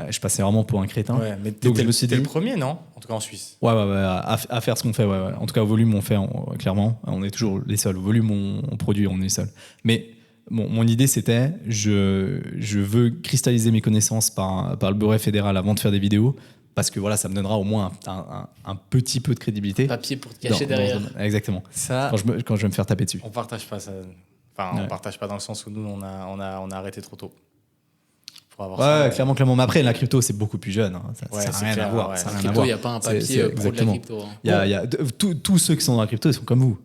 Je passais vraiment pour un crétin. Ouais, mais Donc, je me suis t'es dit- le premier, non? En tout cas en Suisse. Ouais, à faire ce qu'on fait. Ouais. En tout cas, au volume, on fait clairement. On est toujours les seuls. Au volume, on produit, on est les seuls. Mais mon idée, c'était je veux cristalliser mes connaissances par le brevet fédéral avant de faire des vidéos. parce que voilà, ça me donnera au moins un petit peu de crédibilité. Papier pour te cacher derrière. Exactement. Ça, Quand je vais me faire taper dessus. on partage pas ça. Enfin, on partage pas dans le sens où nous, on a arrêté trop tôt. Pour avoir ça. Clairement. Mais après, la crypto, c'est beaucoup plus jeune. Hein. Ça n'a c'est rien clair, à voir. ouais. Ça a La rien à crypto, voir. il n'y a pas un papier C'est pro de la exactement. crypto. Hein. Tous ceux qui sont dans la crypto, ils sont comme vous.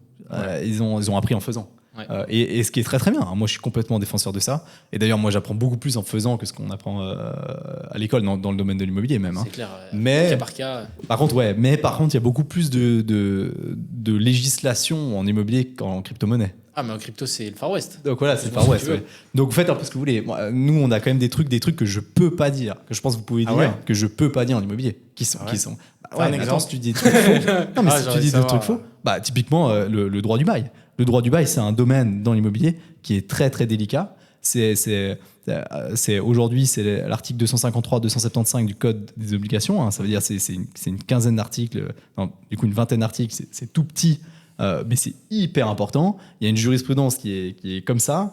Ils ont appris en faisant. Ouais. Et ce qui est très très bien. Moi, je suis complètement défenseur de ça. Et d'ailleurs, moi, j'apprends beaucoup plus en faisant que ce qu'on apprend à l'école, dans le domaine de l'immobilier même. Hein. C'est clair. Mais- Cas par cas. Par contre, il y a beaucoup plus de législation en immobilier qu'en crypto-monnaie. Ah, mais en crypto, c'est le Far West. Donc voilà, c'est le Bon, Far si West. tu veux. Ouais. Donc vous faites un peu ce que vous voulez. Moi, nous, on a quand même des trucs que je peux pas dire, que je pense que vous pouvez dire, ouais que je peux pas dire en immobilier, qui sont. Ah ouais Bah Un mais exemple. attends, si tu dis des trucs faux. Non, mais Ah, si j'ai tu envie dis de des savoir. trucs faux, bah typiquement le droit du bail. Le droit du bail, c'est un domaine dans l'immobilier qui est très très délicat. Aujourd'hui, c'est l'article 253-275 du Code des obligations. Hein. Ça veut dire c'est une quinzaine d'articles, du coup une vingtaine d'articles. C'est tout petit, mais c'est hyper important. Il y a une jurisprudence qui est comme ça.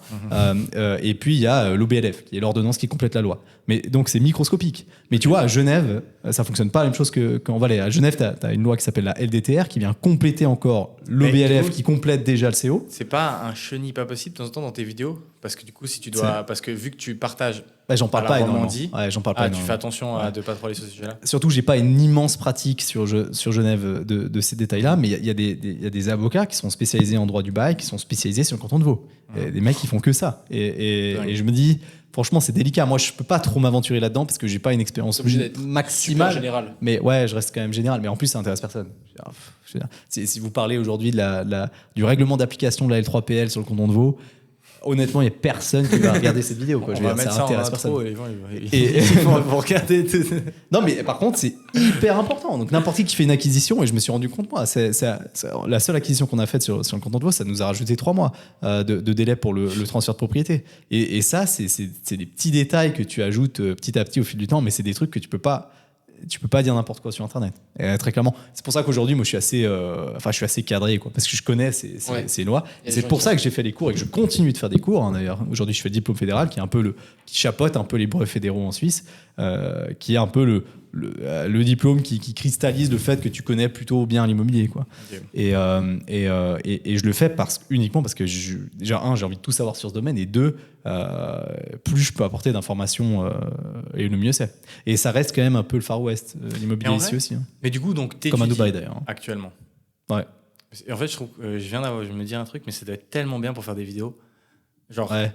Et puis il y a l'OBLF, qui est l'ordonnance qui complète la loi. Mais donc c'est microscopique. Mais tu vois, à Genève, ça fonctionne pas la même chose qu'en Valais. À Genève, tu as une loi qui s'appelle la LDTR qui vient compléter encore l'OBLF, du coup, qui complète déjà le CO. C'est pas un chenille pas possible de temps en temps dans tes vidéos? Parce que du coup, si tu dois. Parce que vu que tu partages. Ouais, j'en parle À la pas énormément. Romandie. Ouais, j'en parle pas Tu énormément. fais attention à Ouais. de pas trop aller sur ce sujet-là. Surtout, j'ai pas une immense pratique sur Genève de ces détails-là, mais il y a des avocats qui sont spécialisés en droit du bail, qui sont spécialisés sur le canton de Vaud. Et des mecs qui font que ça. Et je me dis, franchement, c'est délicat. Moi, je peux pas trop m'aventurer là-dedans parce que j'ai pas une expérience C'est obligé d'être super maximale. général. Mais ouais, je reste quand même général. Mais en plus, ça intéresse personne. Si vous parlez aujourd'hui du règlement d'application de la L3PL sur le canton de Vaud, honnêtement, il n'y a personne qui va regarder cette vidéo. Quoi. On Je veux va dire, mettre ça ça en intéresse intro personne. et les gens Et- ils vont regarder. Non, mais par contre, c'est hyper important. Donc, n'importe qui fait une acquisition, et je me suis rendu compte, moi, c'est la seule acquisition qu'on a faite sur le canton de Vaud, ça nous a rajouté 3 mois de délai pour le transfert de propriété. Et ça, c'est des petits détails que tu ajoutes petit à petit au fil du temps, mais c'est des trucs que tu peux pas dire n'importe quoi sur Internet. Et, très clairement. C'est pour ça qu'aujourd'hui, moi, je suis assez cadré, quoi, parce que je connais ces lois. Il y a Et des c'est gens pour qui ça font. que j'ai fait les cours et que je continue de faire des cours. Hein, d'ailleurs, aujourd'hui, je fais le diplôme fédéral, qui chapeaute un peu les brevets fédéraux en Suisse, qui est un peu le diplôme qui cristallise le fait que tu connais plutôt bien l'immobilier, quoi. Ok. Et je le fais uniquement parce que déjà, j'ai envie de tout savoir sur ce domaine, et deux, plus je peux apporter d'informations, et le mieux c'est. Et ça reste quand même un peu le Far West, l'immobilier Et en ici vrai, aussi. Hein. Mais du coup, donc Comme à t'étudies Dubaï d'ailleurs. Hein. actuellement. Ouais. Et en fait, je trouve, je me dis un truc, mais ça doit être tellement bien pour faire des vidéos. Genre, Ouais.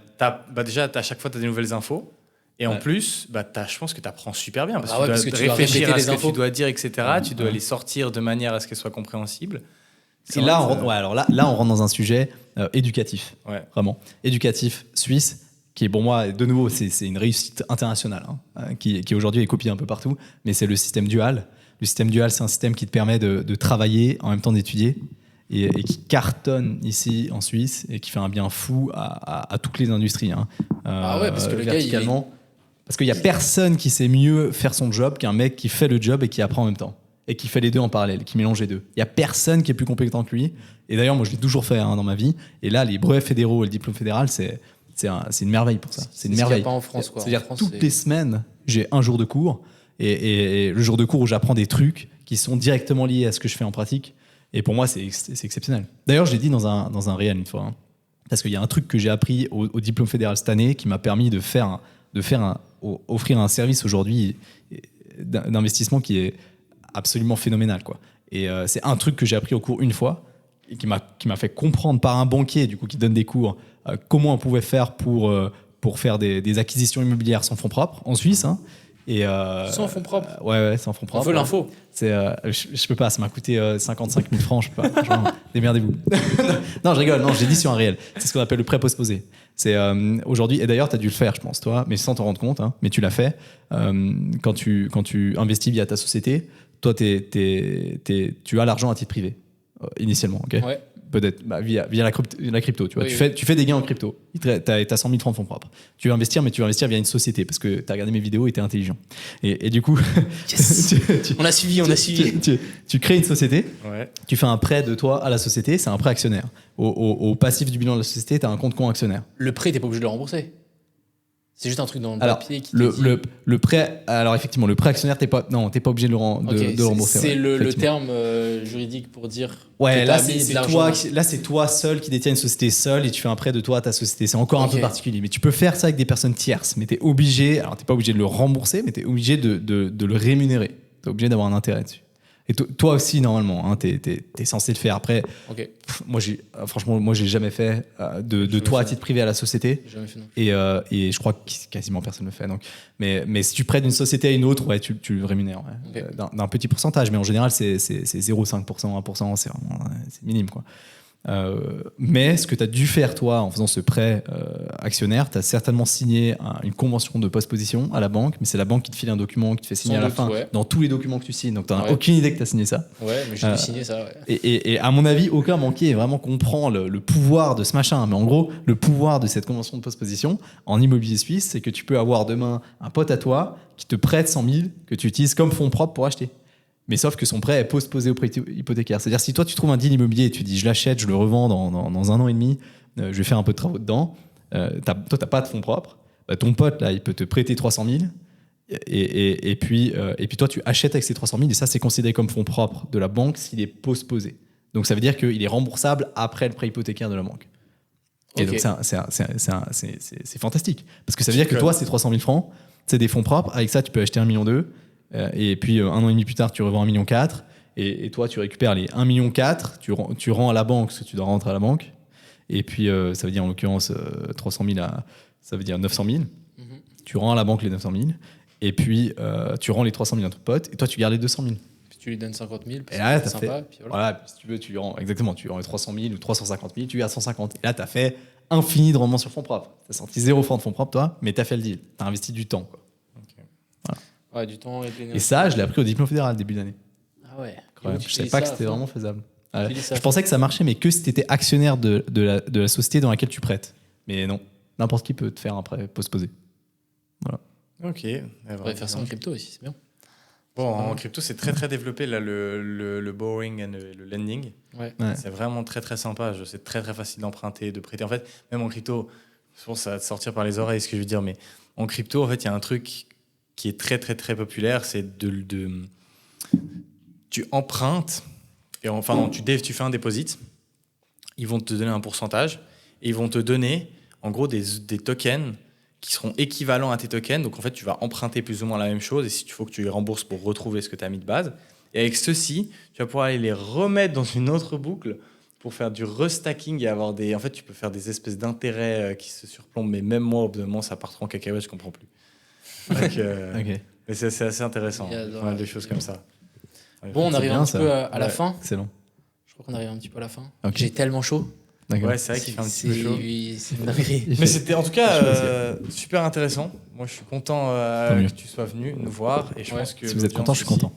déjà, à chaque fois, tu as des nouvelles infos. Et en Ouais. plus, je pense que tu apprends super bien. Parce Ah que ouais, tu parce dois que tu dois réfléchir répéter à les ce que infos. tu dois dire, etc. Tu dois Ouais. les sortir de manière à ce qu'elles soient compréhensibles. Et là, on rentre dans un sujet éducatif, Ouais. vraiment. Éducatif suisse, qui est pour moi, de nouveau, c'est une réussite internationale, hein, qui aujourd'hui est copiée un peu partout, mais c'est le système dual. Le système dual, c'est un système qui te permet de travailler en même temps d'étudier, et qui cartonne ici en Suisse, et qui fait un bien fou à toutes les industries. Hein. Ah ouais, parce que le gars, verticalement. Parce qu'il n'y a personne qui sait mieux faire son job qu'un mec qui fait le job et qui apprend en même temps. Et qui fait les deux en parallèle, qui mélange les deux. Il n'y a personne qui est plus compétent que lui. Et d'ailleurs, moi, je l'ai toujours fait dans ma vie. Et là, les brevets fédéraux et le diplôme fédéral, c'est une merveille pour ça. C'est une ce qu'il y a merveille. pas en France, quoi. En C'est-à-dire, France, toutes c'est- les semaines, j'ai un jour de cours. Et le jour de cours où j'apprends des trucs qui sont directement liés à ce que je fais en pratique. Et pour moi, c'est exceptionnel. D'ailleurs, je l'ai dit dans un réel une fois. Hein. Parce qu'il y a un truc que j'ai appris au diplôme fédéral cette année qui m'a permis offrir un service aujourd'hui d'investissement qui est absolument phénoménal, quoi. Et c'est un truc que j'ai appris au cours une fois et qui m'a fait comprendre par un banquier, du coup, qui donne des cours, comment on pouvait faire pour faire des acquisitions immobilières sans fonds propres en Suisse. Hein. Et, Sans fonds propres. Ouais, sans fonds On propres. veut l'info. Je peux pas, ça m'a coûté 55 000 francs, je peux pas. Franchement, démerdez-vous. Non, je rigole, non, je l'ai dit sur un réel. C'est ce qu'on appelle le prêt postposé. C'est aujourd'hui, et d'ailleurs, tu as dû le faire, je pense, toi, mais sans t'en rendre compte, hein, mais tu l'as fait. Quand tu investis via ta société, toi, tu as l'argent à titre privé, initialement, ok? Ouais. Peut-être via la crypto, tu vois. Oui, Tu fais des gains en crypto. Tu as 100 000 francs de fonds propres. Tu veux investir, mais tu veux investir via une société parce que tu as regardé mes vidéos et tu es intelligent. Et du coup, Yes. On a suivi. tu crées une société, Ouais. tu fais un prêt de toi à la société, c'est un prêt actionnaire. Au passif du bilan de la société, tu as un compte actionnaire. Le prêt, t'es pas obligé de le rembourser. C'est juste un truc dans le Alors, papier qui le prêt, alors effectivement, le prêt actionnaire, t'es pas obligé de le rembourser. C'est ouais, le effectivement. terme juridique pour dire Ouais, que là t'as mis de c'est l'argent. toi seul qui détiens une société seule et tu fais un prêt de toi à ta société. C'est encore un Ok. peu particulier, mais tu peux faire ça avec des personnes tierces. Mais t'es pas obligé de le rembourser, mais t'es obligé de le rémunérer. T'es obligé d'avoir un intérêt dessus. Et toi aussi normalement, hein, t'es censé le faire. Après, Ok, franchement, j'ai jamais fait de toi à titre privé à la société. j'ai jamais fait non. Et je crois que quasiment personne ne le fait. Donc. Mais si tu prêtes d'une société à une autre, ouais, tu le rémunères. Ouais. Ok. D'un petit pourcentage, mais en général, c'est 0,5%, 1%, c'est minime. Quoi. Mais ce que tu as dû faire, toi, en faisant ce prêt actionnaire, tu as certainement signé une convention de postposition à la banque, mais c'est la banque qui te file un document, qui te fait signer Sans à la doute, fin, ouais. dans tous les documents que tu signes. Donc, tu n'as Ouais. aucune idée que tu as signé ça. Ouais, mais j'ai dû signer ça, ouais. Et à mon avis, aucun banquier vraiment comprend le pouvoir de ce machin. Mais en gros, le pouvoir de cette convention de postposition en immobilier suisse, c'est que tu peux avoir demain un pote à toi qui te prête 100 000 que tu utilises comme fonds propres pour acheter. Mais sauf que son prêt est postposé au prêt hypothécaire. C'est-à-dire, si toi, tu trouves un deal immobilier et tu dis, je l'achète, je le revends dans 1 an et demi, je vais faire un peu de travaux dedans, toi, tu n'as pas de fonds propres, bah, ton pote, là, il peut te prêter 300 000, et puis toi, tu achètes avec ces 300 000, et ça, c'est considéré comme fonds propres de la banque s'il est postposé. Donc, ça veut dire qu'il est remboursable après le prêt hypothécaire de la banque. Et Ok. donc, c'est fantastique. Parce que ça veut dire que toi, ces 300 000 francs, c'est des fonds propres. Avec ça, tu peux acheter 1,2 million. Et puis, 1 an et demi plus tard, tu revends 1,4 million. Et toi, tu récupères les 1,4 million. Tu rends à la banque ce que tu dois rentrer à la banque. Et puis, ça veut dire, en l'occurrence, 300 000, ça veut dire 900 000. Tu rends à la banque les 900 000. Et puis, tu rends les 300 000 à ton pote. Et toi, tu gardes les 200 000. Puis tu lui donnes 50 000, parce Et là, que c'est t'as sympa. fait. Puis voilà. Voilà, si tu veux, tu lui rends. Exactement, tu lui rends les 300 000 ou 350 000, tu gardes 150. Et là, tu as fait infini de rendement sur fonds propres. Tu as sorti 0 francs de fonds propres, toi, mais tu as fait le deal. Tu as investi du temps. Quoi. Ouais, du temps et de l'énergie. Et ça, je l'ai appris au diplôme fédéral début d'année. Ah ouais. Incroyable. Et Je tu savais dis pas ça que à c'était fond. vraiment faisable. Tu Ouais. dis ça à Je fond. pensais que ça marchait, mais que si tu étais actionnaire de la société dans laquelle tu prêtes. Mais non, n'importe qui peut te faire un prêt postposé. Ok. On pourrait faire ça en crypto aussi, c'est bien. Bon, en crypto, c'est très très développé là, le borrowing et le lending. Ouais. Ouais. C'est vraiment très très sympa. C'est très très facile d'emprunter, de prêter. En fait, même en crypto, je pense que ça va te sortir par les oreilles ce que je veux dire, mais en crypto, en fait, il y a un truc qui est très très très populaire, c'est tu empruntes et enfin non, tu fais un deposit. Ils vont te donner un pourcentage et ils vont te donner en gros des tokens qui seront équivalents à tes tokens. Donc en fait, tu vas emprunter plus ou moins la même chose et si tu faut que tu les rembourses pour retrouver ce que tu as mis de base. Et avec ceci, tu vas pouvoir aller les remettre dans une autre boucle pour faire du restacking et avoir des. En fait, tu peux faire des espèces d'intérêts qui se surplombent. Mais même moi, au bout d'un moment, ça part trop en cacahuète, je comprends plus. Donc, Ok. mais c'est assez intéressant. Il y a Pas mal de choses comme ça. Ouais. Bon, on C'est arrive bien, un petit ça. peu à la Ouais. fin. Excellent. Je crois qu'on arrive un petit peu à la fin. Ok. J'ai tellement chaud. D'accord. Ouais, c'est vrai qu'il fait un petit peu chaud. Oui, c'est une dinguerie. Mais c'était en tout cas Je super intéressant. Moi, je suis content Tant mieux. que tu sois venu nous voir. Et je Ouais. pense que Si vous êtes l'audience content, je suis aussi. content.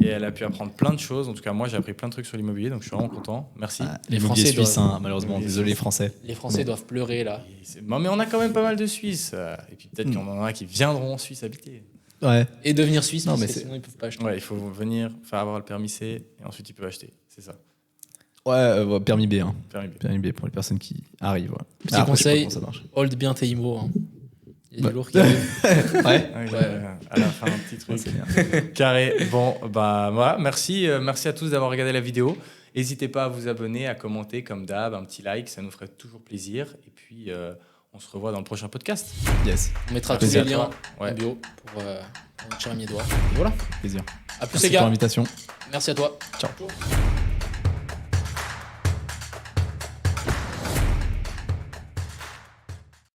Et elle a pu apprendre plein de choses. En tout cas, moi, j'ai appris plein de trucs sur l'immobilier. Donc, je suis vraiment content. Merci. Ah, Les l'immobilier Français suisse, doivent- hein, malheureusement. Les Désolé, les Français. Les Français doivent pleurer là. Non, mais on a quand même pas mal de Suisses. Et puis, peut-être qu'il y en aura qui viendront en Suisse habiter. Ouais. Et devenir suisse, Non, parce mais que c'est- sinon ils peuvent pas acheter. Ouais, il faut venir, faire avoir le permis C. Et ensuite, ils peuvent acheter. C'est ça. Ouais, permis B. Hein. Permis B. Permis B pour les personnes qui arrivent. Ouais. Petit Après, je sais pas conseil. comment ça marche. Hold bien tes IMO. Hein. Il y a Ouais. du lourd qui arrive. Ouais. À la fin, un petit truc. C'est bien. Carré. Bon, bah voilà, merci à tous d'avoir regardé la vidéo. N'hésitez pas à vous abonner, à commenter comme d'hab, un petit like, ça nous ferait toujours plaisir. Et puis, on se revoit dans le prochain podcast. Yes. On mettra tous Plaisir les à liens toi. Ouais. en bio pour notre cher ami Edouard. Et voilà. Plaisir. À plus Merci les pour gars. l'invitation. Merci à toi. Ciao.